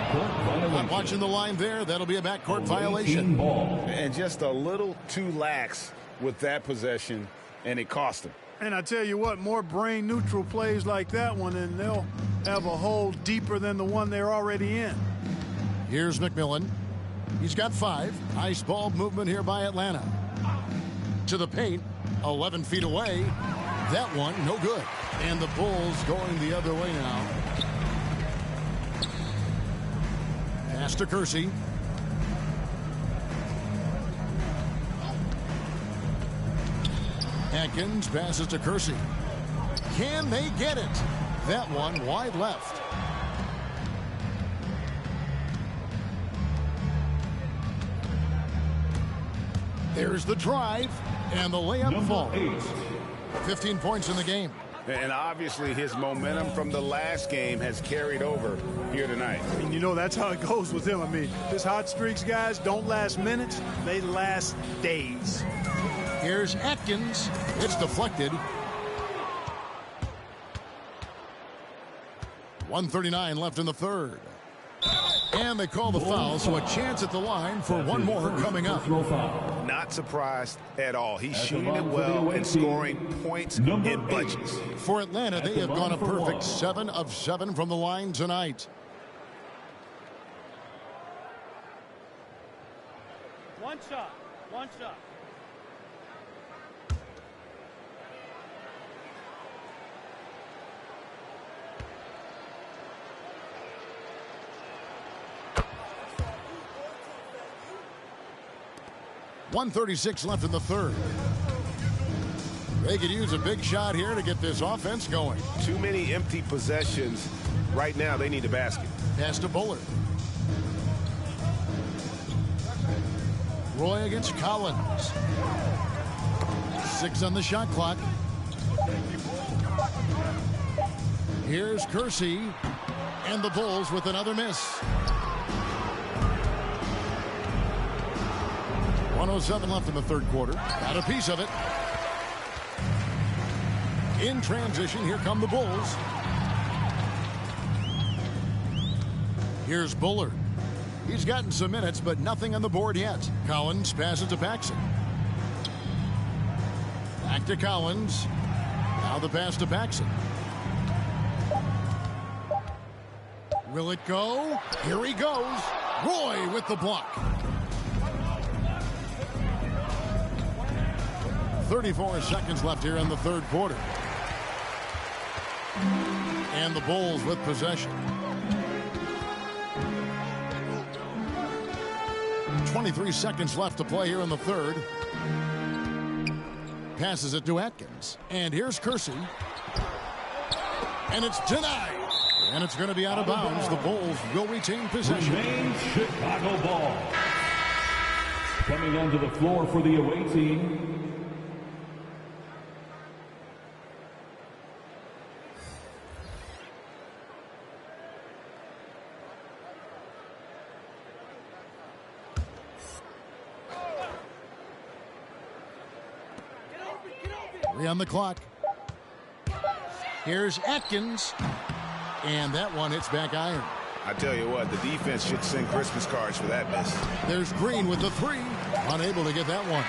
Not watching the line there. That'll be a backcourt violation. And just a little too lax with that possession, and it cost him. And I tell you what, more brain neutral plays like that one, and they'll have a hole deeper than the one they're already in. Here's McMillan. He's got 5. Nice ball movement here by Atlanta. To the paint, 11 feet away. That one, no good. And the Bulls going the other way now. Pass to Kersey. Atkins passes to Kersey. Can they get it? That one wide left. There's the drive, and the layup falls. 15 points in the game. And obviously his momentum from the last game has carried over here tonight. I mean, you know, that's how it goes with him. I mean, his hot streaks, guys, don't last minutes. They last days. Here's Atkins. It's deflected. 1:39 left in the third. And they call the foul, so a chance at the line for one more coming up. Not surprised at all. He's shooting it well and scoring points in bunches. For Atlanta, they have gone a perfect 7 of 7 from the line tonight. One shot. One shot. .136 left in the third. They could use a big shot here to get this offense going. Too many empty possessions. Right now, they need a basket. Pass to Bullard. Roy against Collins. 6 on the shot clock. Here's Kersey. And the Bulls with another miss. 1:07 left in the third quarter. Got a piece of it. In transition, here come the Bulls. Here's Bullard. He's gotten some minutes, but nothing on the board yet. Collins passes to Paxson. Back to Collins. Now the pass to Paxson. Will it go? Here he goes. Roy with the block. 34 seconds left here in the third quarter. And the Bulls with possession. 23 seconds left to play here in the third. Passes it to Atkins. And here's Kersey. And it's denied. And it's going to be out of bounds. The Bulls will retain possession. Remains Chicago ball. Coming onto the floor for the away team. On the clock. Here's Atkins. And that one hits back iron. I tell you what, the defense should send Christmas cards for that miss. There's Green with the three. Unable to get that one.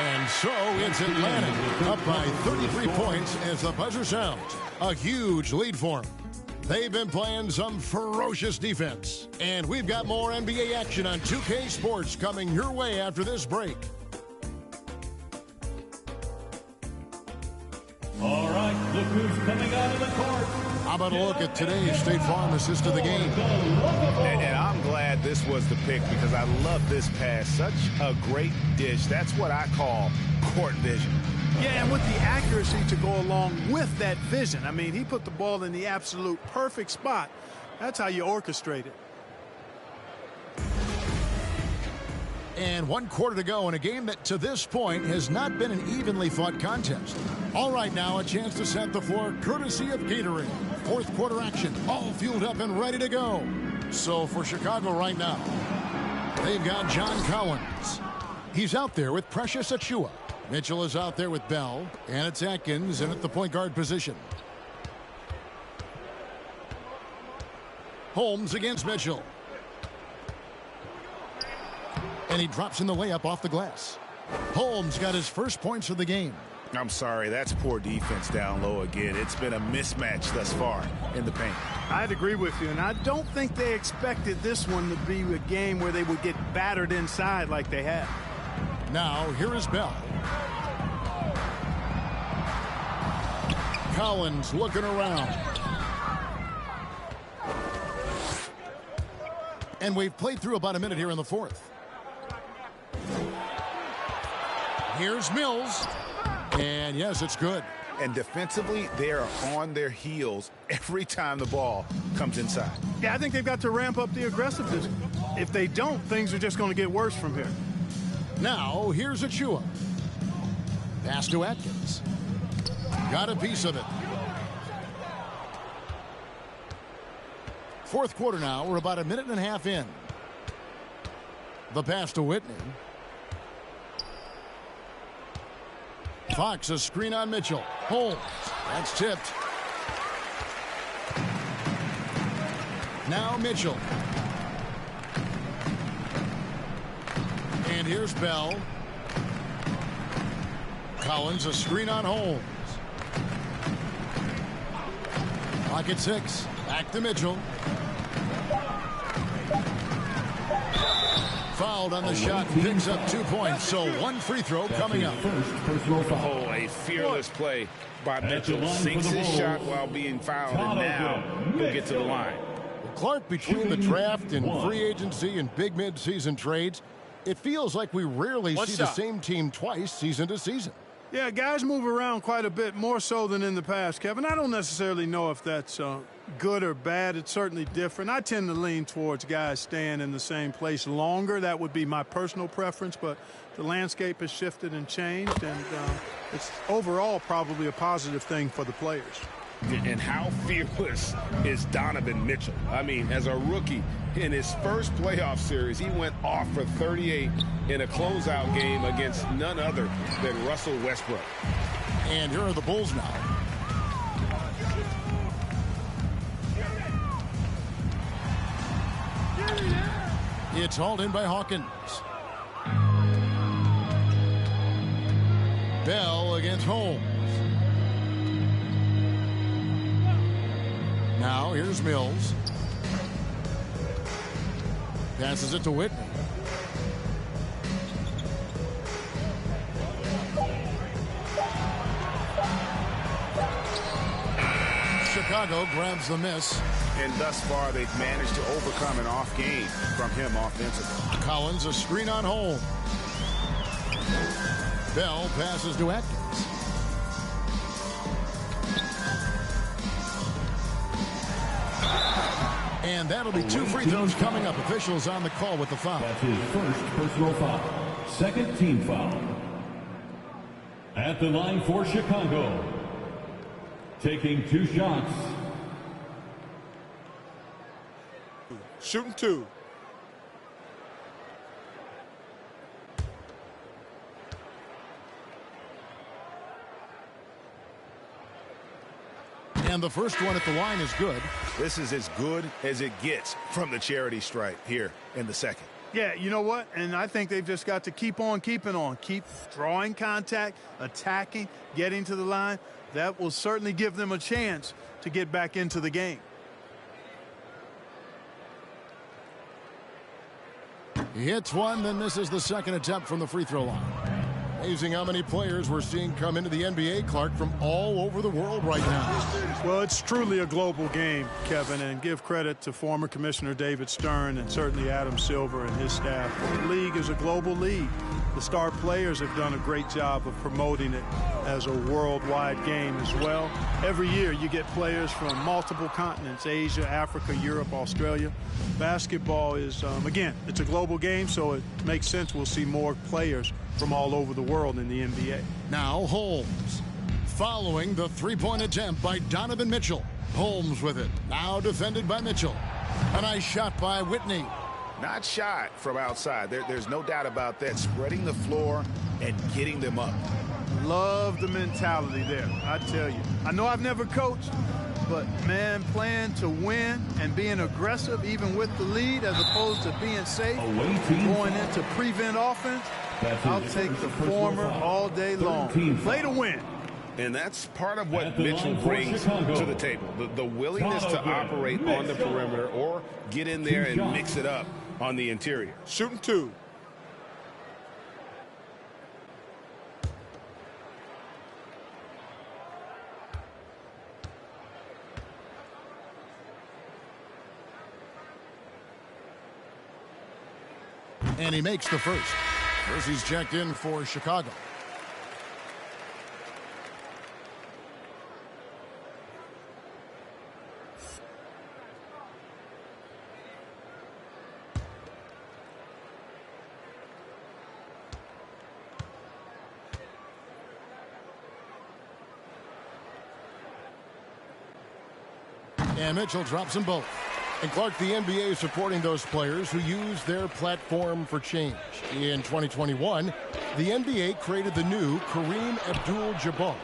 And so it's Atlanta up by 33 points as the buzzer sounds. A huge lead for them. They've been playing some ferocious defense. And we've got more NBA action on 2K Sports coming your way after this break. All right, look who's coming out of the court. How about a look at today's State Farm assist of the game? And I'm glad this was the pick because I love this pass. Such a great dish. That's what I call court vision. Yeah, and with the accuracy to go along with that vision. I mean, he put the ball in the absolute perfect spot. That's how you orchestrate it. And 1 quarter to go in a game that to this point has not been an evenly fought contest. All right, now a chance to set the floor courtesy of Gatorade. Fourth quarter action, all fueled up and ready to go. So for Chicago right now, they've got John Collins. He's out there with Precious Achiuwa. Mitchell is out there with Bell, and it's Atkins in at the point guard position. Holmes against Mitchell. And he drops in the layup off the glass. Holmes got his first points of the game. I'm sorry, that's poor defense down low again. It's been a mismatch thus far in the paint. I'd agree with you, and I don't think they expected this one to be a game where they would get battered inside like they have. Now, here is Bell. Collins looking around. And we've played through about a minute here in the fourth. Here's Mills. And yes, it's good. And defensively, they are on their heels every time the ball comes inside. Yeah, I think they've got to ramp up the aggressiveness. If they don't, things are just going to get worse from here. Now, here's Achua. Pass to Atkins. Got a piece of it. Fourth quarter now. We're about a minute and a half in. The pass to Whitney. Fox, a screen on Mitchell. Holmes. That's tipped. Now Mitchell. And here's Bell. Collins, a screen on Holmes. Clock at 6. Back to Mitchell. Fouled on the shot, picks up 2 points, so one free throw coming up. Oh, a fearless play by Mitchell. Sinks his shot while being fouled, and now he'll get to the line. Clark, between the draft and free agency and big mid-season trades, it feels like we rarely see the same team twice season to season. Yeah, guys move around quite a bit, more so than in the past, Kevin. I don't necessarily know if that's good or bad. It's certainly different. I tend to lean towards guys staying in the same place longer. That would be my personal preference, but the landscape has shifted and changed, and it's overall probably a positive thing for the players. And how fearless is Donovan Mitchell? I mean, as a rookie, in his first playoff series, he went off for 38 in a closeout game against none other than Russell Westbrook. And here are the Bulls now. It's hauled in by Hawkins. Bell against Holmes. Now here's Mills. Passes it to Whitney. Chicago grabs the miss. And thus far, they've managed to overcome an off game from him offensively. Collins, a screen on Holmes. Bell passes to Atkins. And that'll be 2 free throws coming up. Officials on the call with the foul. That's his first personal foul. Second team foul. At the line for Chicago. Taking 2 shots. Shooting 2. And the first one at the line is good. This is as good as it gets from the charity stripe here in the second. Yeah, you know what? And I think they've just got to keep on keeping on. Keep drawing contact, attacking, getting to the line. That will certainly give them a chance to get back into the game. He hits one, then misses the second attempt from the free throw line. Amazing how many players we're seeing come into the NBA, Clark, from all over the world right now. Well, it's truly a global game, Kevin, and give credit to former Commissioner David Stern and certainly Adam Silver and his staff. The league is a global league. The star players have done a great job of promoting it as a worldwide game as well. Every year you get players from multiple continents, Asia, Africa, Europe, Australia. Basketball is, again, it's a global game, so it makes sense we'll see more players from all over the world in the NBA. Now Holmes, following the three-point attempt by Donovan Mitchell. Holmes with it, now defended by Mitchell. A nice shot by Whitney. Not shot from outside. There's no doubt about that. Spreading the floor and getting them up. Love the mentality there, I tell you. I know I've never coached, but, man, playing to win and being aggressive even with the lead as opposed to being safe, going into prevent offense, I'll take the former all day long. Play to win. And that's part of what Mitchell brings to the table. The willingness to operate on the perimeter or get in there and mix it up on the interior. Shooting 2. And he makes the first. He's checked in for Chicago. And Mitchell drops them both. And Clark, the NBA is supporting those players who use their platform for change. In 2021, the NBA created the new Kareem Abdul-Jabbar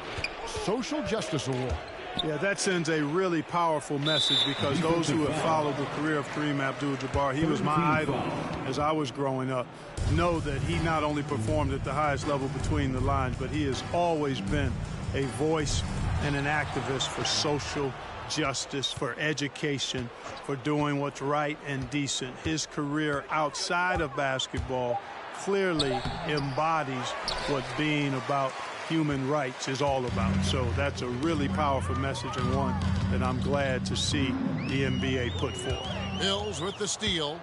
Social Justice Award. Yeah, that sends a really powerful message because those who have followed the career of Kareem Abdul-Jabbar, he was my idol as I was growing up, know that he not only performed at the highest level between the lines, but he has always been a voice and an activist for social justice, for education, for doing what's right and decent. His career outside of basketball clearly embodies what being about human rights is all about. So that's a really powerful message, and one that I'm glad to see the NBA put forth. Mills with the steal.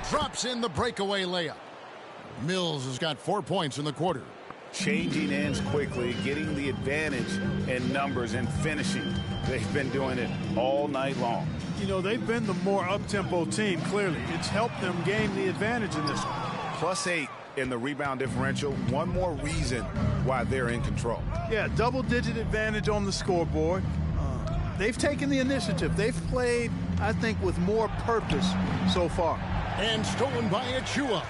Drops in the breakaway layup. Mills has got 4 points in the quarter. Changing ends quickly, getting the advantage in numbers and finishing. They've been doing it all night long. You know, they've been the more up-tempo team, clearly. It's helped them gain the advantage in this one. +8 in the rebound differential. One more reason why they're in control. Yeah, double-digit advantage on the scoreboard. They've taken the initiative. They've played, I think, with more purpose so far. And stolen by Achua.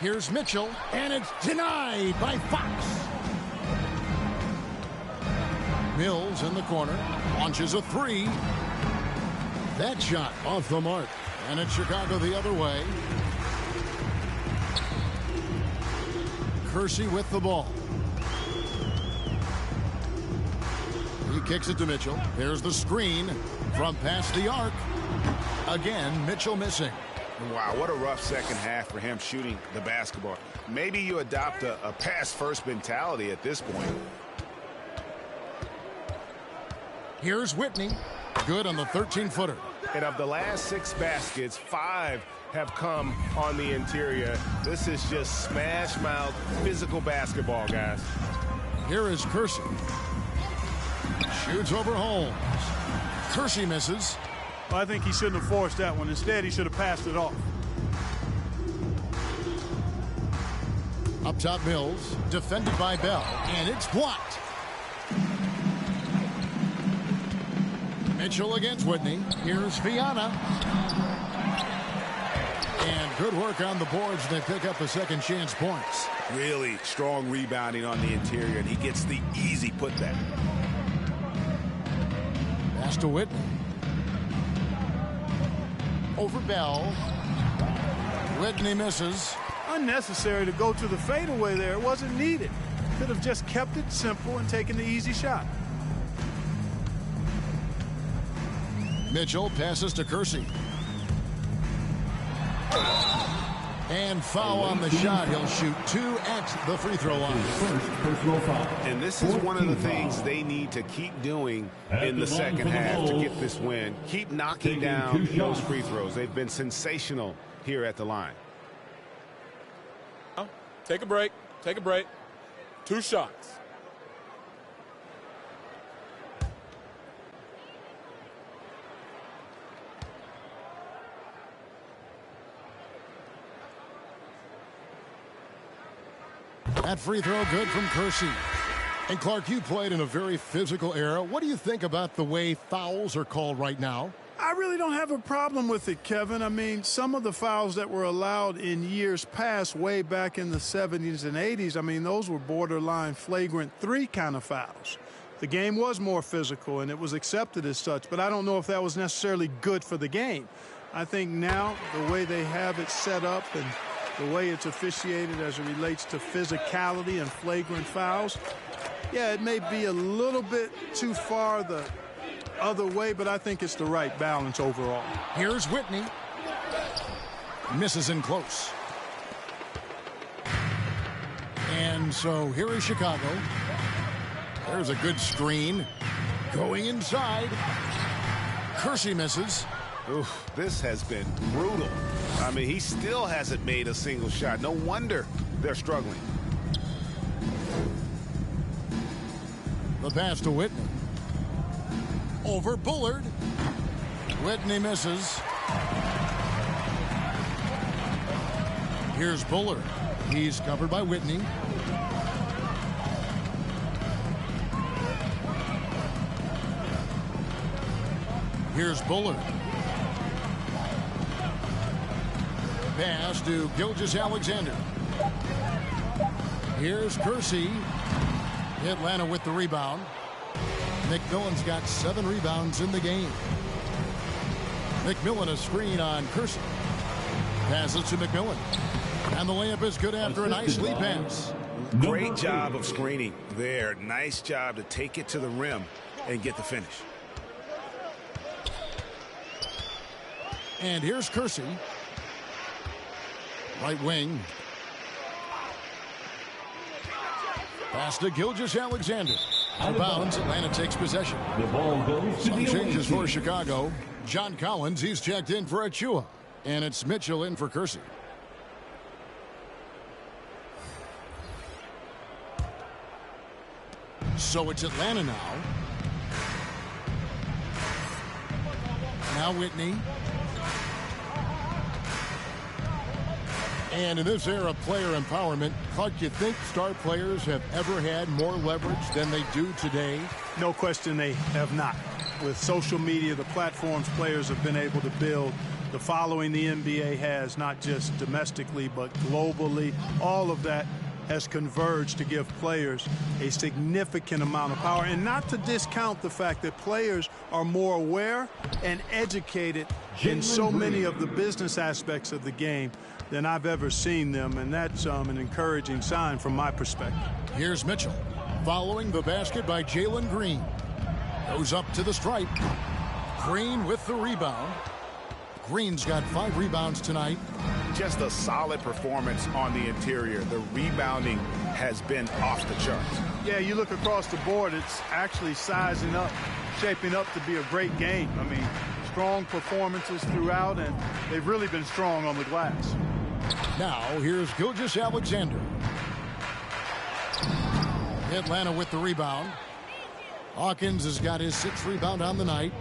Here's Mitchell, and it's denied by Fox. Mills in the corner, launches a three. That shot off the mark, and it's Chicago the other way. Kersey with the ball. He kicks it to Mitchell. There's the screen from past the arc. Again, Mitchell missing. Wow, what a rough second half for him shooting the basketball. Maybe you adopt a pass-first mentality at this point. Here's Whitney. Good on the 13-footer. And of the last 6 baskets, 5 have come on the interior. This is just smash-mouth physical basketball, guys. Here is Kersey. Shoots over Holmes. Kersey misses. Well, I think he shouldn't have forced that one. Instead, he should have passed it off. Up top, Mills. Defended by Bell. And it's blocked. Mitchell against Whitney. Here's Viana. And good work on the boards. They pick up the second chance points. Really strong rebounding on the interior, and he gets the easy putback. Pass to Whitney. Over Bell. Whitney misses. Unnecessary to go to the fadeaway there. It wasn't needed. Could have just kept it simple and taken the easy shot. Mitchell passes to Kersey. And foul on the shot. He'll shoot 2 at the free throw line. And this is one of the things they need to keep doing in the second half to get this win. Keep knocking down those free throws. They've been sensational here at the line. Take a break. Take a break. 2 shots. That free throw good from Kersey. And Clark, you played in a very physical era. What do you think about the way fouls are called right now? I really don't have a problem with it, Kevin. I mean, some of the fouls that were allowed in years past, way back in the 70s and 80s, I mean, those were borderline flagrant 3 kind of fouls. The game was more physical, and it was accepted as such, but I don't know if that was necessarily good for the game. I think now the way they have it set up and the way it's officiated as it relates to physicality and flagrant fouls, yeah, it may be a little bit too far the other way, but I think it's the right balance overall. Here's Whitney. Misses in close. And so here is Chicago. There's a good screen. Going inside. Kersey misses. Oof, this has been brutal. I mean, he still hasn't made a single shot. No wonder they're struggling. The pass to Whitney. Over Bullard. Whitney misses. Here's Bullard. He's covered by Whitney. Here's Bullard. Pass to Gilgeous-Alexander. Here's Kersey. Atlanta with the rebound. McMillan's got 7 rebounds in the game. McMillan a screen on Kersey. Passes to McMillan. And the layup is good after a nice lead pass. Great job of screening there. Nice job to take it to the rim and get the finish. And here's Kersey. Right wing. Pass to Gilgeous-Alexander. Out of bounds, Atlanta takes possession. The ball goes to Some the changes for Chicago. John Collins, he's checked in for Achua. And it's Mitchell in for Kersey. So it's Atlanta now. Now Whitney. And in this era of player empowerment, Clark, do you think star players have ever had more leverage than they do today? No question they have not. With social media, the platforms players have been able to build, the following the NBA has, not just domestically, but globally, all of that has converged to give players a significant amount of power. And not to discount the fact that players are more aware and educated in so many of the business aspects of the game than I've ever seen them, and that's an encouraging sign from my perspective. Here's Mitchell, following the basket by Jalen Green. Goes up to the stripe. Green with the rebound. Green's got 5 rebounds tonight. Just a solid performance on the interior. The rebounding has been off the charts. Yeah, you look across the board, it's actually sizing up, shaping up to be a great game. I mean, strong performances throughout, and they've really been strong on the glass. Now, here's Gilgeous-Alexander. Atlanta with the rebound. Hawkins has got his 6th rebound on the night.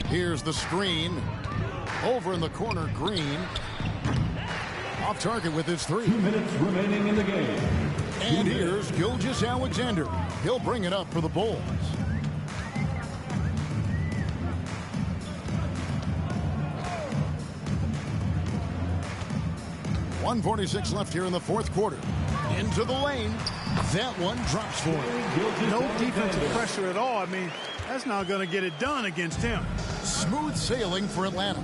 Here's the screen. Over in the corner, Green. Off target with his 3. 2 minutes remaining in the game. And here's Gilgeous-Alexander. He'll bring it up for the Bulls. .146 left here in the 4th quarter. Into the lane. That one drops for him. No defensive pressure at all. I mean, that's not going to get it done against him. Smooth sailing for Atlanta.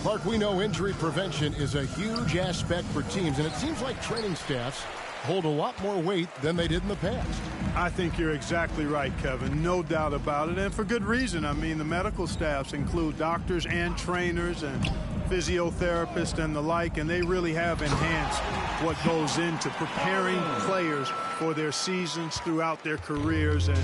Clark, we know injury prevention is a huge aspect for teams, and it seems like training staffs hold a lot more weight than they did in the past. I think you're exactly right, Kevin. No doubt about it, and for good reason. I mean, the medical staffs include doctors and trainers and physiotherapists and the like, and they really have enhanced what goes into preparing players for their seasons throughout their careers, and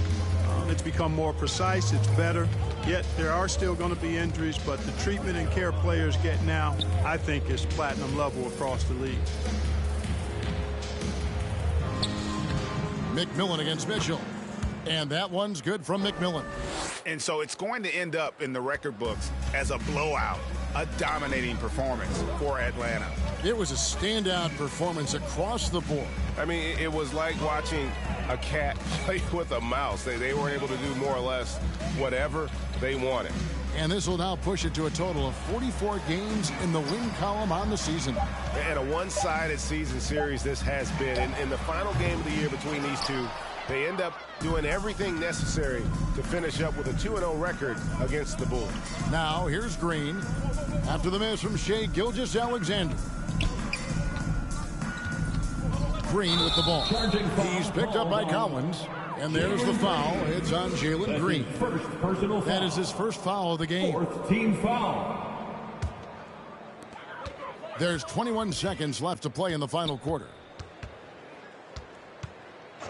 it's become more precise, it's better. Yet there are still going to be injuries, but the treatment and care players get now, I think, is platinum level across the league. McMillan against Mitchell. And that one's good from McMillan. And so it's going to end up in the record books as a blowout, a dominating performance for Atlanta. It was a standout performance across the board. I mean, it was like watching a cat play with a mouse. They were able to do more or less whatever they wanted. And this will now push it to a total of 44 games in the win column on the season. And a one-sided season series this has been. In the final game of the year between these two, they end up doing everything necessary to finish up with a 2-0 record against the Bulls. Now, here's Green. After the miss from Shai Gilgeous-Alexander. Green with the ball. He's picked up by Collins. And there's the foul. It's on Jalen Green. That is his first foul of the game. 4th team foul. There's 21 seconds left to play in the final quarter.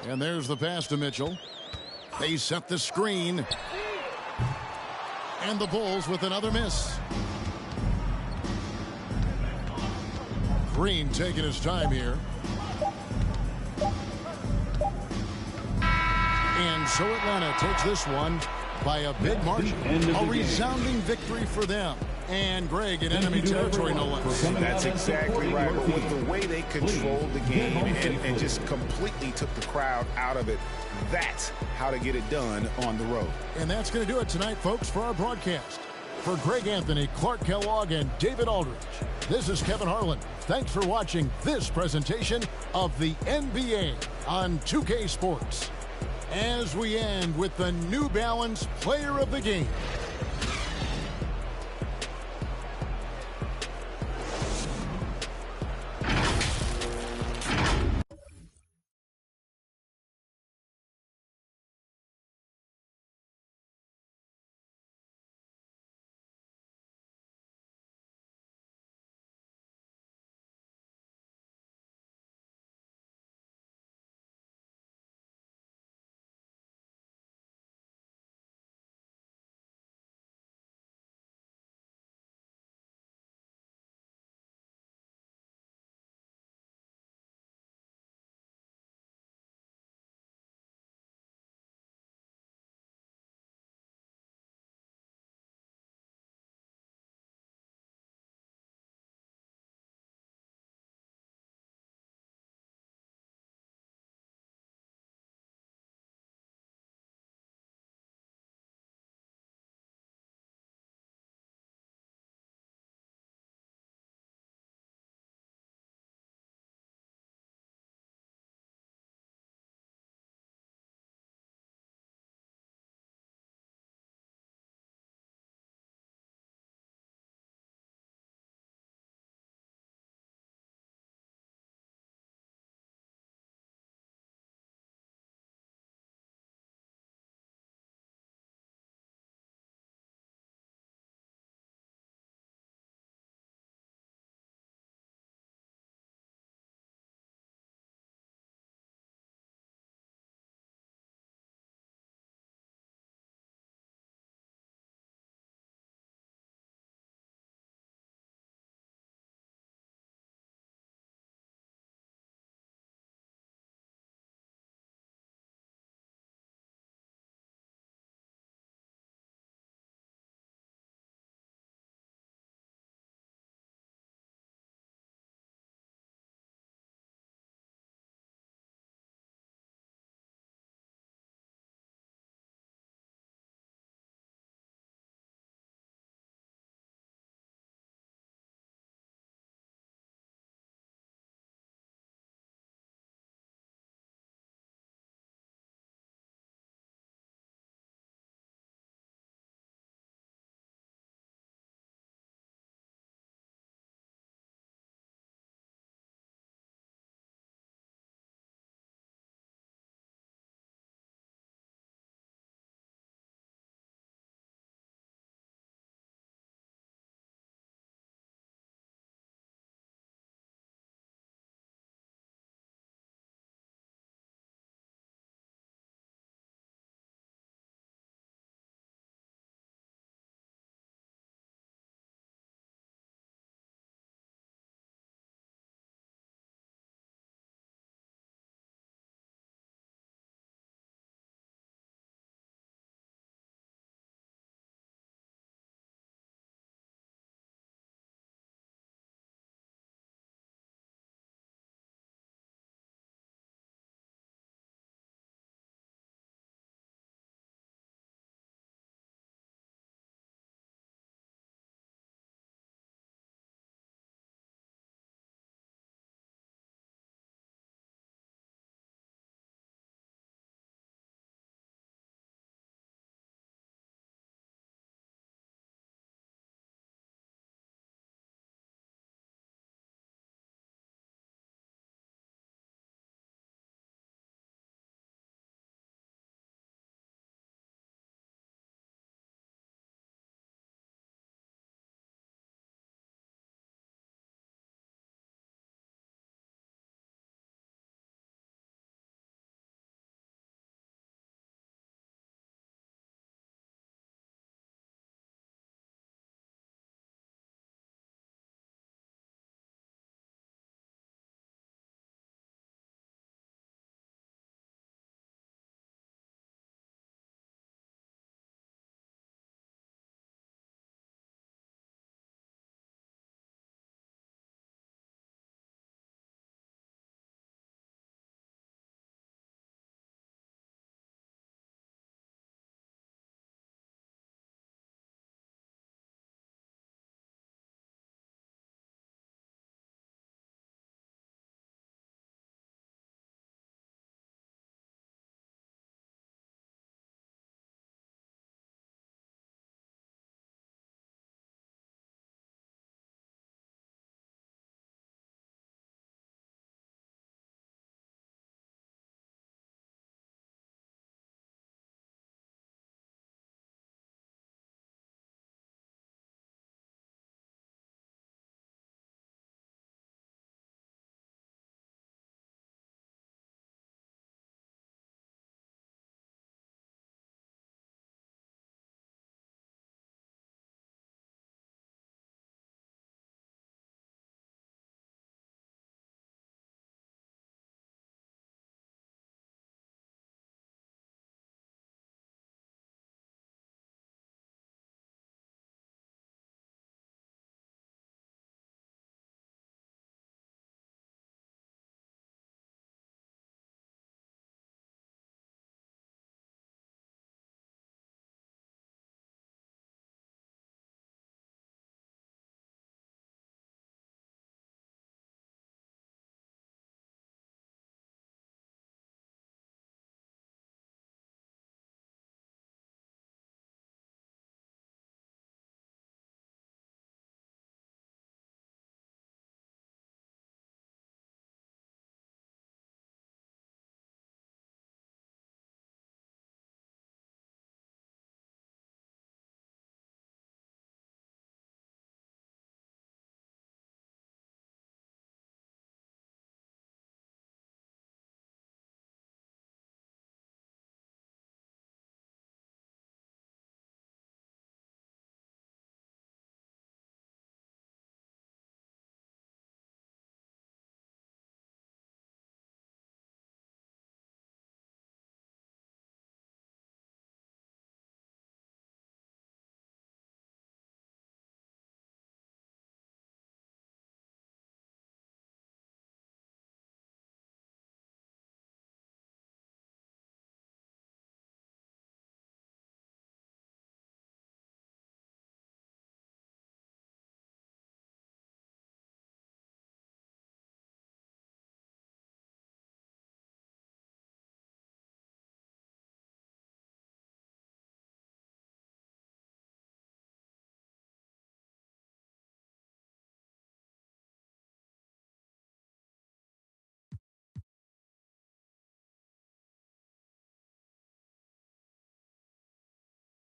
And there's the pass to Mitchell. They set the screen. And the Bulls with another miss. Green taking his time here. And so Atlanta takes this one by a big margin. A resounding victory for them. And Greg in enemy territory, no less. That's exactly right. But with the way they controlled the game and just completely took the crowd out of it, that's how to get it done on the road. And that's going to do it tonight, folks, for our broadcast. For Greg Anthony, Clark Kellogg, and David Aldridge, this is Kevin Harlan. Thanks for watching this presentation of the NBA on 2K Sports. As we end with the New Balance Player of the Game.